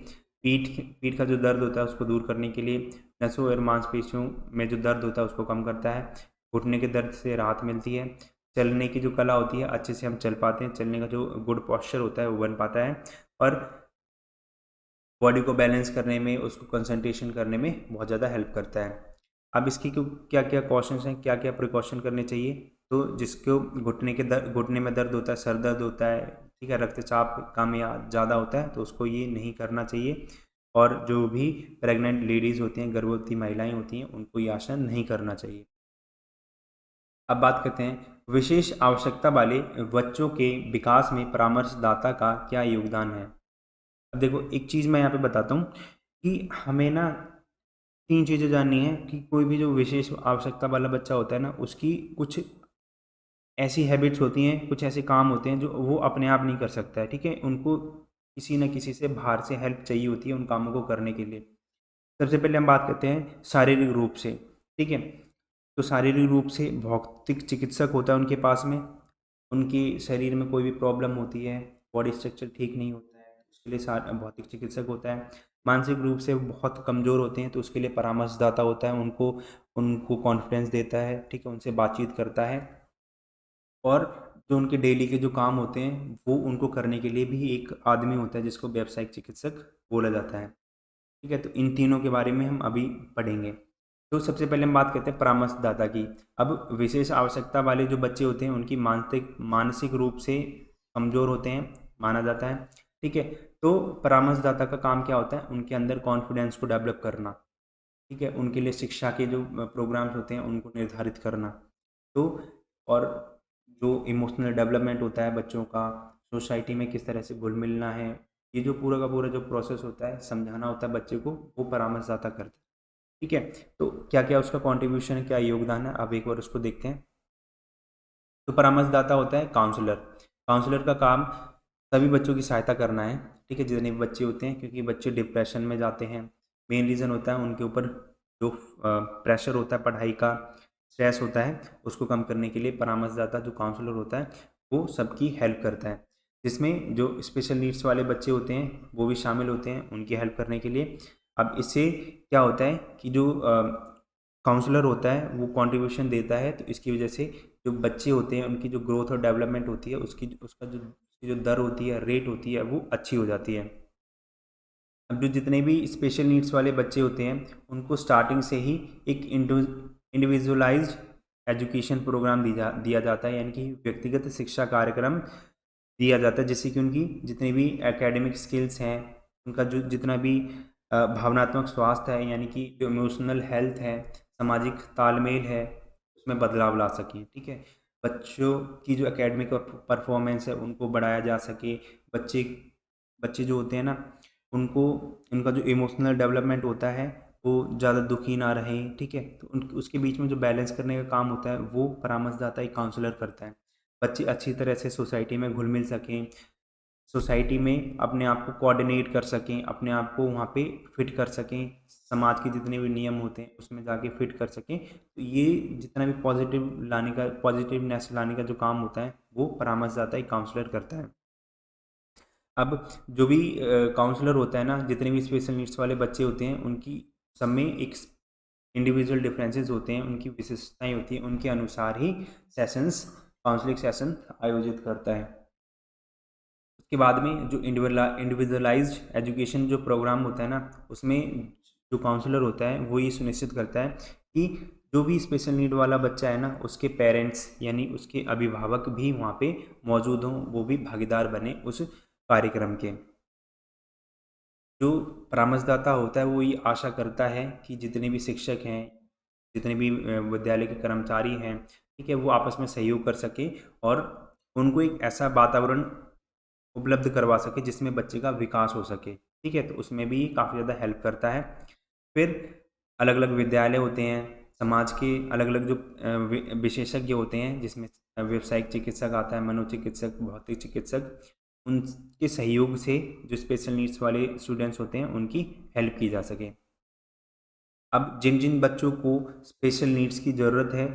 पीठ पीठ का जो दर्द होता है उसको दूर करने के लिए, नसों और मांसपेशियों में जो दर्द होता है उसको कम करता है, घुटने के दर्द से राहत मिलती है, चलने की जो कला होती है अच्छे से हम चल पाते हैं, चलने का जो गुड पोस्चर होता है वो बन पाता है, और बॉडी को बैलेंस करने में, उसको कंसंट्रेशन करने में बहुत ज़्यादा हेल्प करता है। अब इसकी क्या क्या कॉशंस हैं, क्या क्या प्रिकॉशन करने चाहिए, तो जिसको घुटने में दर्द होता है, सर दर्द होता है, ठीक है, रक्तचाप कम या ज़्यादा होता है, तो उसको ये नहीं करना चाहिए। और जो भी प्रेग्नेंट लेडीज़ होती हैं, गर्भवती महिलाएं होती हैं, उनको ये आसन नहीं करना चाहिए। अब बात करते हैं विशेष आवश्यकता वाले बच्चों के विकास में परामर्शदाता का क्या योगदान है। अब देखो, एक चीज़ मैं यहाँ पे बताता हूँ कि हमें ना 3 चीज़ें जाननी है कि कोई भी जो विशेष आवश्यकता वाला बच्चा होता है ना, उसकी कुछ ऐसी हैबिट्स होती हैं, कुछ ऐसे काम होते हैं जो वो अपने आप नहीं कर सकता है, ठीक है? उनको किसी न किसी से बाहर से हेल्प चाहिए होती है उन कामों को करने के लिए। सबसे पहले हम बात करते हैं शारीरिक रूप से, ठीक है? तो शारीरिक रूप से भौतिक चिकित्सक होता है उनके पास में, उनके शरीर में कोई भी प्रॉब्लम होती है, बॉडी स्ट्रक्चर ठीक नहीं होता है, उसके लिए भौतिक चिकित्सक होता है। मानसिक रूप से वो बहुत कमज़ोर होते हैं तो उसके लिए परामर्शदाता होता है, उनको उनको कॉन्फिडेंस देता है, ठीक है, उनसे बातचीत करता है। और जो उनके डेली के जो काम होते हैं वो उनको करने के लिए भी एक आदमी होता है जिसको व्यावसायिक चिकित्सक बोला जाता है, ठीक है? तो इन तीनों के बारे में हम अभी पढ़ेंगे। तो सबसे पहले हम बात करते हैं परामर्शदाता की। अब विशेष आवश्यकता वाले जो बच्चे होते हैं उनकी मानसिक रूप से कमज़ोर होते हैं माना जाता है, ठीक है? तो परामर्शदाता का काम क्या होता है, उनके अंदर कॉन्फिडेंस को डेवलप करना, ठीक है, उनके लिए शिक्षा के जो प्रोग्राम्स होते हैं उनको निर्धारित करना, तो और जो इमोशनल डेवलपमेंट होता है बच्चों का, सोसाइटी में किस तरह से घुल मिलना है, ये जो पूरा का पूरा जो प्रोसेस होता है, समझाना होता है बच्चे को, वो परामर्शदाता करता है, ठीक है? तो क्या क्या उसका कॉन्ट्रीब्यूशन है, क्या योगदान है, अब एक बार उसको देखते हैं। तो परामर्शदाता होता है काउंसलर। काउंसलर का काम सभी बच्चों की सहायता करना है, ठीक है, जितने भी बच्चे होते हैं, क्योंकि बच्चे डिप्रेशन में जाते हैं। मेन रीज़न होता है उनके ऊपर जो प्रेशर होता है पढ़ाई का, स्ट्रेस होता है, उसको कम करने के लिए परामर्शदाता जो काउंसलर होता है वो सबकी हेल्प करता है, जिसमें जो स्पेशल नीड्स वाले बच्चे होते हैं वो भी शामिल होते हैं उनकी हेल्प करने के लिए। अब इससे क्या होता है कि जो काउंसलर होता है वो कंट्रीब्यूशन देता है, तो इसकी वजह से जो बच्चे होते हैं उनकी जो ग्रोथ और डेवलपमेंट होती है उसकी जो दर होती है, रेट होती है, वो अच्छी हो जाती है। अब जो जितने भी स्पेशल नीड्स वाले बच्चे होते हैं उनको स्टार्टिंग से ही एक इंडिविजुअलाइज्ड एजुकेशन प्रोग्राम दिया जाता है, यानी कि व्यक्तिगत शिक्षा कार्यक्रम दिया जाता है, जिससे कि उनकी जितनी भी एकेडमिक स्किल्स हैं, उनका जो जितना भी भावनात्मक स्वास्थ्य है, यानी कि जो इमोशनल हेल्थ है, सामाजिक तालमेल है, उसमें बदलाव ला सकें, ठीक है? बच्चों की जो एकेडमिक परफॉर्मेंस है उनको बढ़ाया जा सके, बच्चे बच्चे जो होते हैं ना, उनको उनका जो इमोशनल डेवलपमेंट होता है वो ज़्यादा दुखी ना रहें, ठीक है? तो उसके बीच में जो बैलेंस करने का काम होता है वो परामर्शदाता एक काउंसलर करता है। बच्चे अच्छी तरह से सोसाइटी में घुल मिल सकें, सोसाइटी में अपने आप को कोऑर्डिनेट कर सकें, अपने आप को वहाँ पे फिट कर सकें, समाज के जितने भी नियम होते हैं उसमें जाके फिट कर सकें। तो ये जितना भी पॉजिटिवनेस लाने का जो काम होता है वो परामर्शदाता एक काउंसलर करता है। अब जो भी काउंसलर होता है ना, जितने भी स्पेशल नीड्स वाले बच्चे होते हैं उनकी सब में एक इंडिविजुअल डिफरेंसेस होते हैं, उनकी विशेषताएं होती हैं, उनके अनुसार ही काउंसलिंग सेशन आयोजित करता है। उसके बाद में जो इंडिविजुअलाइज्ड एजुकेशन जो प्रोग्राम होता है ना, उसमें जो काउंसलर होता है वो ये सुनिश्चित करता है कि जो भी स्पेशल नीड वाला बच्चा है ना, उसके पेरेंट्स यानी उसके अभिभावक भी वहाँ पे मौजूद हों, वो भी भागीदार बने उस कार्यक्रम के। जो परामर्शदाता होता है वो ये आशा करता है कि जितने भी शिक्षक हैं, जितने भी विद्यालय के कर्मचारी हैं, ठीक है, वो आपस में सहयोग कर सके और उनको एक ऐसा वातावरण उपलब्ध करवा सके जिसमें बच्चे का विकास हो सके, ठीक है? तो उसमें भी काफ़ी ज़्यादा हेल्प करता है। फिर अलग अलग विद्यालय होते हैं, समाज के अलग अलग जो विशेषज्ञ होते हैं, जिसमें व्यावसायिक चिकित्सक आता है, मनोचिकित्सक, भौतिक चिकित्सक, उनके सहयोग से जो स्पेशल नीड्स वाले स्टूडेंट्स होते हैं उनकी हेल्प की जा सके। अब जिन जिन बच्चों को स्पेशल नीड्स की ज़रूरत है,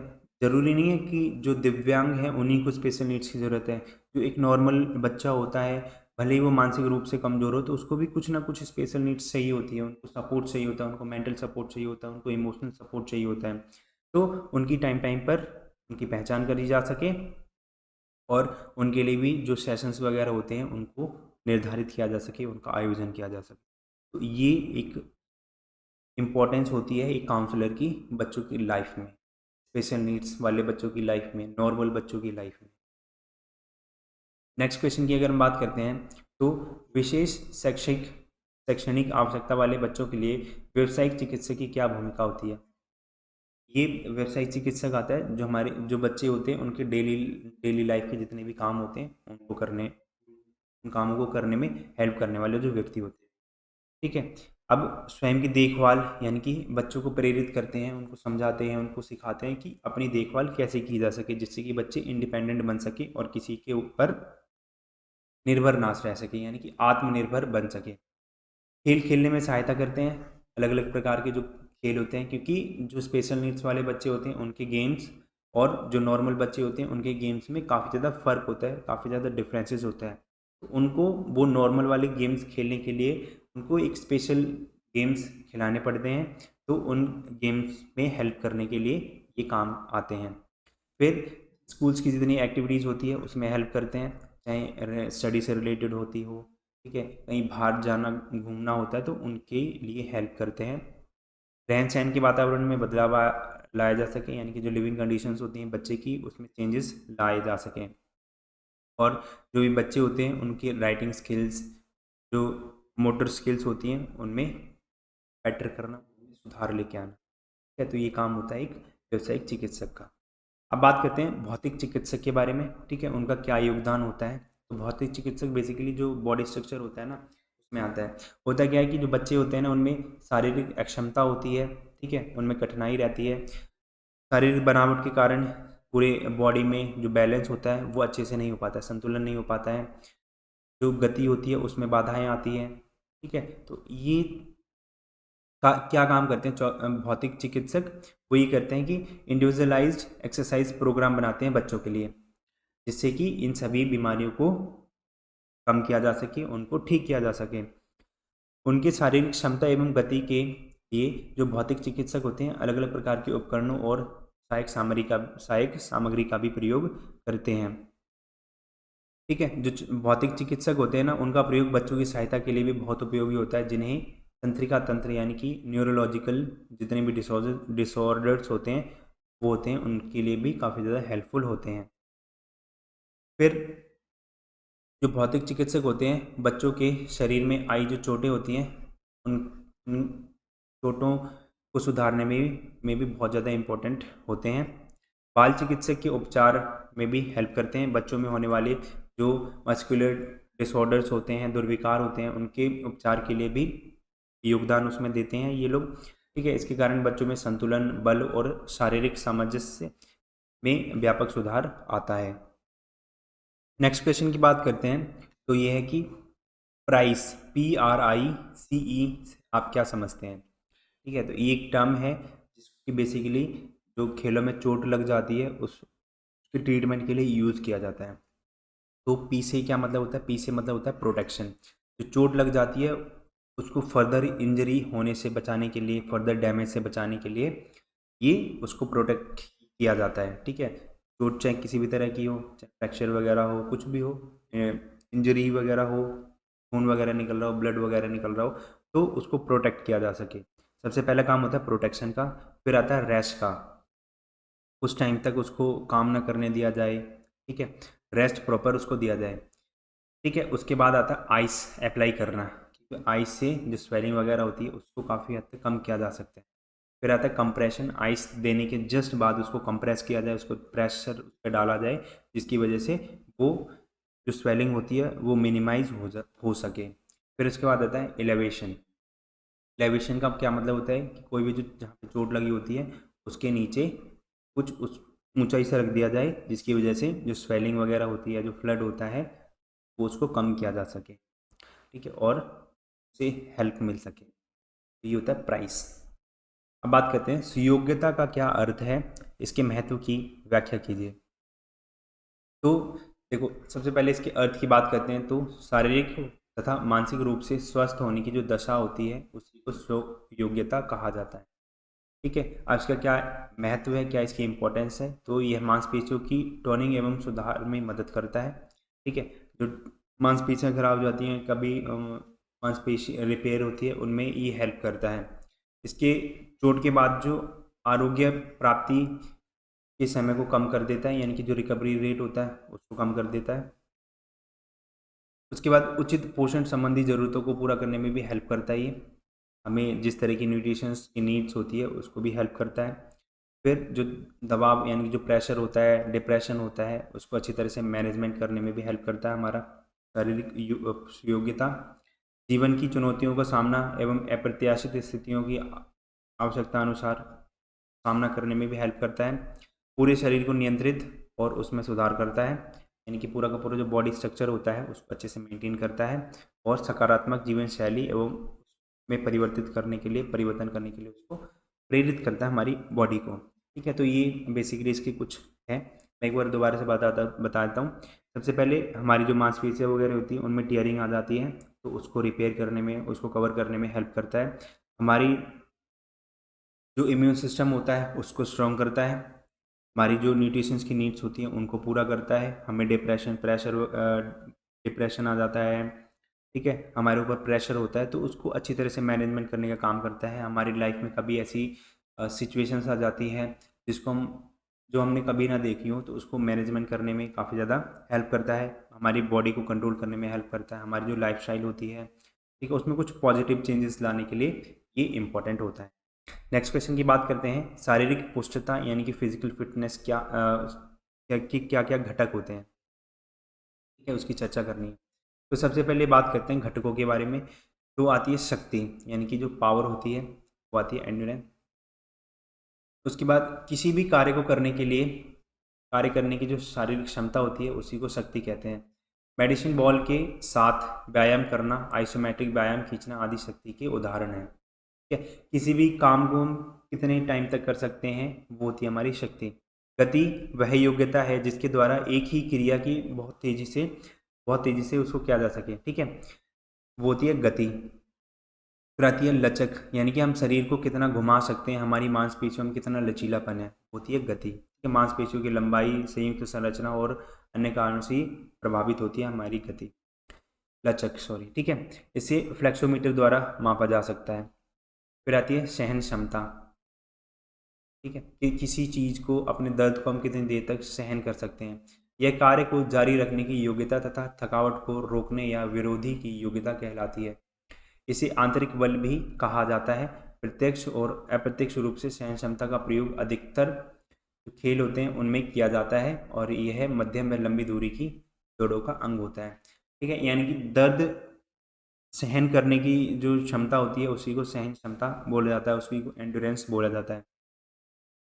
ज़रूरी नहीं है कि जो दिव्यांग हैं उन्हीं को स्पेशल नीड्स की ज़रूरत है। जो एक नॉर्मल बच्चा होता है, भले ही वो मानसिक रूप से कमज़ोर हो, तो उसको भी कुछ ना कुछ स्पेशल नीड्स चाहिए होती है। उनको सपोर्ट चाहिए होता है, उनको मेंटल सपोर्ट चाहिए होता है, उनको इमोशनल सपोर्ट चाहिए होता है। तो उनकी टाइम टाइम पर उनकी पहचान करी जा सके और उनके लिए भी जो सेशंस वगैरह होते हैं उनको निर्धारित किया जा सके, उनका आयोजन किया जा सके। तो ये एक इम्पोर्टेंस होती है एक काउंसलर की बच्चों की लाइफ में, स्पेशल नीड्स वाले बच्चों की लाइफ में, नॉर्मल बच्चों की लाइफ में। नेक्स्ट क्वेश्चन की अगर हम बात करते हैं तो विशेष शैक्षणिक आवश्यकता वाले बच्चों के लिए व्यावसायिक चिकित्सक की क्या भूमिका होती है। ये व्यावसायिक चिकित्सक आता है जो हमारे जो बच्चे होते हैं उनके डेली डेली लाइफ के जितने भी काम होते हैं उनको करने उन कामों को करने में हेल्प करने वाले जो व्यक्ति होते हैं। ठीक है। अब स्वयं की देखभाल यानी कि बच्चों को प्रेरित करते हैं, उनको समझाते हैं, उनको सिखाते हैं कि अपनी देखभाल कैसे की जा सके जिससे कि बच्चे इंडिपेंडेंट बन सके और किसी के ऊपर निर्भर ना रह सके, यानी कि आत्मनिर्भर बन सके। खेल खेलने में सहायता करते हैं, अलग अलग प्रकार के जो खेल होते हैं, क्योंकि जो स्पेशल नीड्स वाले बच्चे होते हैं उनके गेम्स और जो नॉर्मल बच्चे होते हैं उनके गेम्स में काफ़ी ज़्यादा फ़र्क होता है, काफ़ी ज़्यादा डिफरेंसेस होता है। तो उनको वो नॉर्मल वाले गेम्स खेलने के लिए उनको एक स्पेशल गेम्स खिलाने पड़ते हैं, तो उन गेम्स में हेल्प करने के लिए ये काम आते हैं। फिर स्कूल्स की जितनी एक्टिविटीज़ होती है उसमें हेल्प करते हैं, चाहे स्टडी से रिलेटेड होती हो, ठीक है, कहीं बाहर जाना घूमना होता है तो उनके लिए हेल्प करते हैं। रहन सहन के वातावरण में बदलाव लाया जा सके, यानी कि जो लिविंग कंडीशंस होती हैं बच्चे की उसमें चेंजेस लाए जा सकें। और जो भी बच्चे होते हैं उनकी राइटिंग स्किल्स, जो मोटर स्किल्स होती हैं उनमें बेटर करना, उनमें सुधार लेके आना। ठीक है, तो ये काम होता है एक व्यावसायिक चिकित्सक का। अब बात करते हैं भौतिक चिकित्सक के बारे में। ठीक है, उनका क्या योगदान होता है। तो भौतिक चिकित्सक बेसिकली जो बॉडी स्ट्रक्चर होता है ना उसमें आता है। होता क्या है कि जो बच्चे होते हैं ना उनमें शारीरिक अक्षमता होती है, ठीक है, उनमें कठिनाई रहती है। शारीरिक बनावट के कारण पूरे बॉडी में जो बैलेंस होता है वो अच्छे से नहीं हो पाता है, संतुलन नहीं हो पाता है, जो गति होती है उसमें बाधाएं आती हैं। ठीक है, तो ये क्या काम करते हैं भौतिक चिकित्सक। वो ये करते हैं कि इंडिविजुअलाइज्ड एक्सरसाइज प्रोग्राम बनाते हैं बच्चों के लिए, जिससे कि इन सभी बीमारियों को कम किया जा सके, उनको ठीक किया जा सके। उनकी शारीरिक क्षमता एवं गति के लिए जो भौतिक चिकित्सक होते हैं अलग अलग प्रकार के उपकरणों और सहायक सामग्री का भी प्रयोग करते हैं। ठीक है, जो भौतिक चिकित्सक होते हैं ना उनका प्रयोग बच्चों की सहायता के लिए भी बहुत उपयोगी होता है, जिन्हें तंत्रिका तंत्र यानी कि न्यूरोलॉजिकल जितने भी डिसऑर्डर्स होते हैं वो होते हैं उनके लिए भी काफ़ी ज़्यादा हेल्पफुल होते हैं। फिर जो भौतिक चिकित्सक होते हैं बच्चों के शरीर में आई जो चोटें होती हैं उन उन चोटों को सुधारने में भी बहुत ज़्यादा इम्पोर्टेंट होते हैं। बाल चिकित्सक के उपचार में भी हेल्प करते हैं। बच्चों में होने वाले जो मस्कुलर डिसऑर्डर्स होते हैं, दुर्विकार होते हैं, उनके उपचार के लिए भी योगदान उसमें देते हैं ये लोग। ठीक है, इसके कारण बच्चों में संतुलन, बल और शारीरिक सामंजस्य में व्यापक सुधार आता है। नेक्स्ट क्वेश्चन की बात करते हैं तो ये है कि प्राइस, PRICE आप क्या समझते हैं। ठीक है, तो ये एक टर्म है जिसकी बेसिकली जो खेलों में चोट लग जाती है उसके ट्रीटमेंट के लिए यूज़ किया जाता है। तो पी से क्या मतलब होता है, पी से मतलब होता है प्रोटेक्शन। जो चोट लग जाती है उसको फर्दर इंजरी होने से बचाने के लिए, फर्दर डैमेज से बचाने के लिए ये उसको प्रोटेक्ट किया जाता है। ठीक है, चोट चाहे किसी भी तरह की हो, चाहे फ्रैक्चर वगैरह हो, कुछ भी हो, इंजरी वगैरह हो, खून वगैरह निकल रहा हो, ब्लड वगैरह निकल रहा हो, तो उसको प्रोटेक्ट किया जा सके। सबसे पहला काम होता है प्रोटेक्शन का। फिर आता है रेस्ट का, उस टाइम तक उसको काम ना करने दिया जाए। ठीक है, रेस्ट प्रॉपर उसको दिया जाए। ठीक है, उसके बाद आता है आइस अप्लाई करना, क्योंकि आइस से जो स्वेलिंग वगैरह होती है उसको काफ़ी हद तक कम किया जा सकता है। फिर आता है कंप्रेशन, आइस देने के जस्ट बाद उसको कंप्रेस किया जाए, उसको प्रेशर उस पर डाला जाए जिसकी वजह से वो जो स्वेलिंग होती है वो मिनिमाइज हो सके। फिर उसके बाद आता है एलिवेशन। एलिवेशन का क्या मतलब होता है कि कोई भी जो जहाँ पे चोट लगी होती है उसके नीचे कुछ उस ऊंचाई से रख दिया जाए जिसकी वजह से जो स्वेलिंग वगैरह होती है, जो फ्लड होता है वो उसको कम किया जा सके, ठीक है, और उसे हेल्प मिल सके। तो ये होता है प्राइस। अब बात करते हैं सुयोग्यता का क्या अर्थ है, इसके महत्व की व्याख्या कीजिए। तो देखो, सबसे पहले इसके अर्थ की बात करते हैं तो शारीरिक तथा मानसिक रूप से स्वस्थ होने की जो दशा होती है उसी को सुयोग्यता कहा जाता है, ठीक है। अब इसका क्या महत्व है, क्या इसकी इम्पोर्टेंस है, तो यह मांसपेशियों की टोनिंग एवं सुधार में मदद करता है, ठीक है। जो मांसपेशियाँ खराब हो जाती हैं, कभी मांसपेशी रिपेयर होती है, उनमें ये हेल्प करता है। इसके चोट के बाद जो आरोग्य प्राप्ति के समय को कम कर देता है, यानी कि जो रिकवरी रेट होता है उसको कम कर देता है। उसके बाद उचित पोषण संबंधी ज़रूरतों को पूरा करने में भी हेल्प करता है ये, हमें जिस तरह की न्यूट्रिशंस की नीड्स होती है उसको भी हेल्प करता है। फिर जो दबाव यानी कि जो प्रेशर होता है, डिप्रेशन होता है, उसको अच्छी तरह से मैनेजमेंट करने में भी हेल्प करता है हमारा शारीरिक योग्यता। जीवन की चुनौतियों का सामना एवं अप्रत्याशित स्थितियों की आवश्यकता अनुसार सामना करने में भी हेल्प करता है। पूरे शरीर को नियंत्रित और उसमें सुधार करता है, यानी कि पूरा का पूरा जो बॉडी स्ट्रक्चर होता है उसको अच्छे से मेंटेन करता है और सकारात्मक जीवन शैली एवं में परिवर्तन करने के लिए उसको प्रेरित करता है हमारी बॉडी को, ठीक है। तो ये बेसिकली इसके कुछ है। मैं एक बार दोबारा से बता देता हूँ। सबसे पहले हमारी जो मांसपेशियाँ वगैरह होती हैं उनमें टीयरिंग आ जाती है, तो उसको रिपेयर करने में, उसको कवर करने में हेल्प करता है। हमारी जो इम्यून सिस्टम होता है उसको स्ट्रॉन्ग करता है। हमारी जो न्यूट्रिशंस की नीड्स होती हैं उनको पूरा करता है। हमें डिप्रेशन आ जाता है, ठीक है, हमारे ऊपर प्रेशर होता है तो उसको अच्छी तरह से मैनेजमेंट करने का काम करता है। हमारी लाइफ में कभी ऐसी सिचुएशंस आ जाती हैं जिसको हम जो हमने कभी ना देखी हो, तो उसको मैनेजमेंट करने में काफ़ी ज़्यादा हेल्प करता है। हमारी बॉडी को कंट्रोल करने में हेल्प करता है। हमारी जो लाइफस्टाइल होती है, ठीक है, उसमें कुछ पॉजिटिव चेंजेस लाने के लिए ये इंपॉर्टेंट होता है। नेक्स्ट क्वेश्चन की बात करते हैं। शारीरिक पुष्टता यानी कि फिजिकल फिटनेस क्या क्या घटक होते हैं, ठीक है, उसकी चर्चा करनी है। तो सबसे पहले बात करते हैं घटकों के बारे में। तो आती है शक्ति, यानी कि जो पावर होती है वो आती है एंड्योरेंस। उसके बाद किसी भी कार्य को करने के लिए, कार्य करने की जो शारीरिक क्षमता होती है उसी को शक्ति कहते हैं। मेडिसिन बॉल के साथ व्यायाम करना, आइसोमेट्रिक व्यायाम खींचना आदि शक्ति के उदाहरण हैं, ठीक है। किसी भी काम को हम कितने टाइम तक कर सकते हैं वो होती है हमारी शक्ति। गति वह योग्यता है जिसके द्वारा एक ही क्रिया की बहुत तेजी से उसको किया जा सके, ठीक है, वो होती है गति। फिर आती है लचक, यानी कि हम शरीर को कितना घुमा सकते हैं, हमारी मांसपेशियों में कितना लचीलापन है, होती है गति, ठीक है। मांसपेशियों की लंबाई, संयुक्त संरचना और अन्य कारणों से प्रभावित होती है हमारी गति, लचक, सॉरी, ठीक है। इसे फ्लेक्सोमीटर द्वारा मापा जा सकता है। फिर आती है सहन क्षमता, ठीक है, कि किसी चीज़ को, अपने दर्द को हम कितनी देर तक सहन कर सकते हैं। यह कार्य को जारी रखने की योग्यता तथा थकावट को रोकने या विरोधी की योग्यता कहलाती है। इसे आंतरिक बल भी कहा जाता है। प्रत्यक्ष और अप्रत्यक्ष रूप से सहन क्षमता का प्रयोग अधिकतर जो खेल होते हैं उनमें किया जाता है और यह मध्यम व लंबी दूरी की दौड़ों का अंग होता है, ठीक है। यानी कि दर्द सहन करने की जो क्षमता होती है उसी को सहन क्षमता बोला जाता है, उसी को एंड्योरेंस बोला जाता है।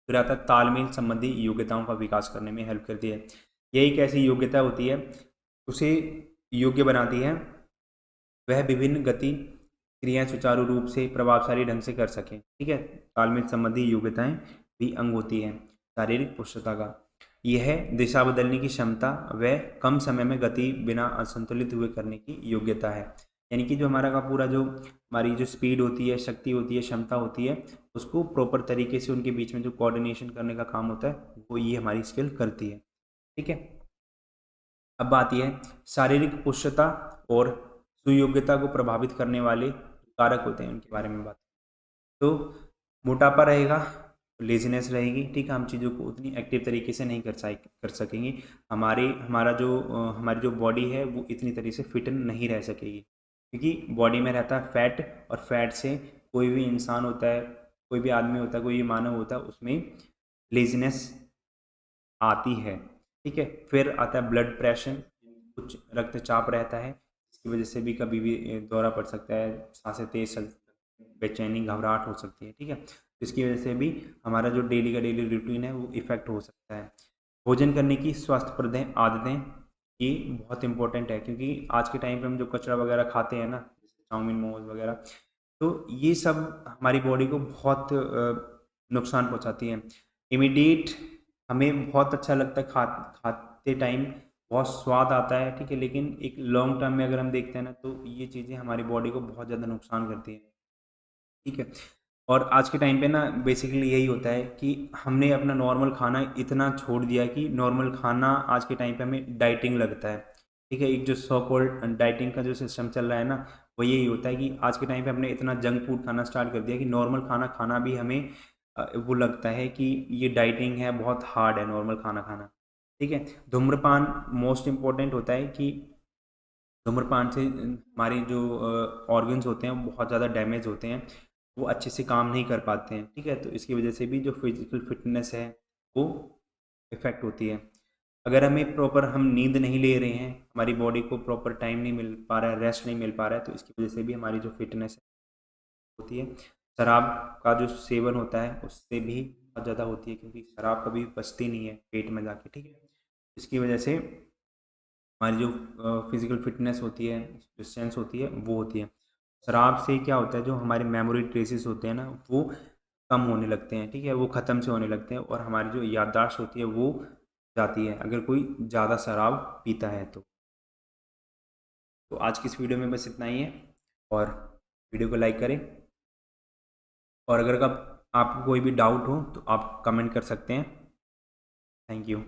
फिर आता है तालमेल संबंधी योग्यताओं का विकास करने में हेल्प करती है। यह एक ऐसी योग्यता होती है उसे योग्य बनाती है वह विभिन्न गति क्रियाएं सुचारू रूप से प्रभावशाली ढंग से कर सकें, ठीक है। तालमेल संबंधी योग्यताएं भी अंग होती है शारीरिक पुष्टता का। यह दिशा बदलने की क्षमता व कम समय में गति बिना असंतुलित हुए करने की योग्यता है। यानी कि जो हमारा का पूरा जो हमारी जो स्पीड होती है, शक्ति होती है, क्षमता होती है, उसको प्रॉपर तरीके से उनके बीच में जो कोऑर्डिनेशन करने का काम होता है वो ये हमारी स्किल करती है, ठीक है। अब आती है शारीरिक पुष्टता और सुयोग्यता को प्रभावित करने वाले कारक होते हैं उनके बारे में बात। तो मोटापा रहेगा, लेजीनेस रहेगी, ठीक है, हम चीज़ों को उतनी एक्टिव तरीके से नहीं कर सकेंगे। हमारी जो बॉडी है वो इतनी तरीके से फिट नहीं रह सकेगी, क्योंकि बॉडी में रहता है फैट, और फैट से कोई भी इंसान होता है, कोई भी आदमी होता है, कोई भी मानव होता है, उसमें लेजीनेस आती है, ठीक है। फिर आता है ब्लड प्रेशर, कुछ रक्तचाप रहता है, इसकी वजह से भी कभी भी दौरा पड़ सकता है, सांसें तेज चल, बेचैनी, घबराहट हो सकती है, ठीक है। इसकी वजह से भी हमारा जो डेली का डेली रूटीन है वो इफेक्ट हो सकता है। भोजन करने की स्वास्थ्यप्रद आदतें, ये बहुत इंपॉर्टेंट है, क्योंकि आज के टाइम पे हम जो कचरा वगैरह खाते हैं ना, जैसे चाउमीन, मोमोज वगैरह, तो ये सब हमारी बॉडी को बहुत नुकसान पहुंचाती है। इमीडिएट हमें बहुत अच्छा लगता है खाते टाइम, बहुत स्वाद आता है, ठीक है, लेकिन एक लॉन्ग टर्म में अगर हम देखते हैं ना, तो ये चीज़ें हमारी बॉडी को बहुत ज़्यादा नुकसान करती हैं, ठीक है। और आज के टाइम पे ना बेसिकली यही होता है कि हमने अपना नॉर्मल खाना इतना छोड़ दिया कि नॉर्मल खाना आज के टाइम पे हमें डाइटिंग लगता है, ठीक है। एक जो सो कॉल्ड डाइटिंग का जो सिस्टम चल रहा है ना, वो यही होता है कि आज के टाइम पे हमने इतना जंक फूड खाना स्टार्ट कर दिया कि नॉर्मल खाना खाना भी हमें वो लगता है कि ये डाइटिंग है, बहुत हार्ड है नॉर्मल खाना खाना, ठीक है। धूम्रपान मोस्ट इम्पॉर्टेंट होता है कि धूम्रपान से हमारे जो ऑर्गन्स होते हैं वो बहुत ज़्यादा डैमेज होते हैं, वो अच्छे से काम नहीं कर पाते हैं, ठीक है। तो इसकी वजह से भी जो फिजिकल फिटनेस है वो इफ़ेक्ट होती है। अगर हमें प्रॉपर हम नींद नहीं ले रहे हैं, हमारी बॉडी को प्रॉपर टाइम नहीं मिल पा रहा है, रेस्ट नहीं मिल पा रहा है, तो इसकी वजह से भी हमारी जो फिटनेस होती है। शराब का जो सेवन होता है उससे भी बहुत ज़्यादा होती है, क्योंकि शराब कभी बचती नहीं है पेट में जाके, ठीक है। इसकी वजह से हमारी जो फिजिकल फिटनेस होती है, जो सेंस होती है, वो होती है। शराब से क्या होता है, जो हमारे मेमोरी ट्रेसेस होते हैं ना, वो कम होने लगते हैं, ठीक है, वो ख़त्म से होने लगते हैं, और हमारी जो याददाश्त होती है वो जाती है अगर कोई ज़्यादा शराब पीता है तो आज की इस वीडियो में बस इतना ही है, और वीडियो को लाइक करें, और अगर आपको कोई भी डाउट हो तो आप कमेंट कर सकते हैं। Thank you.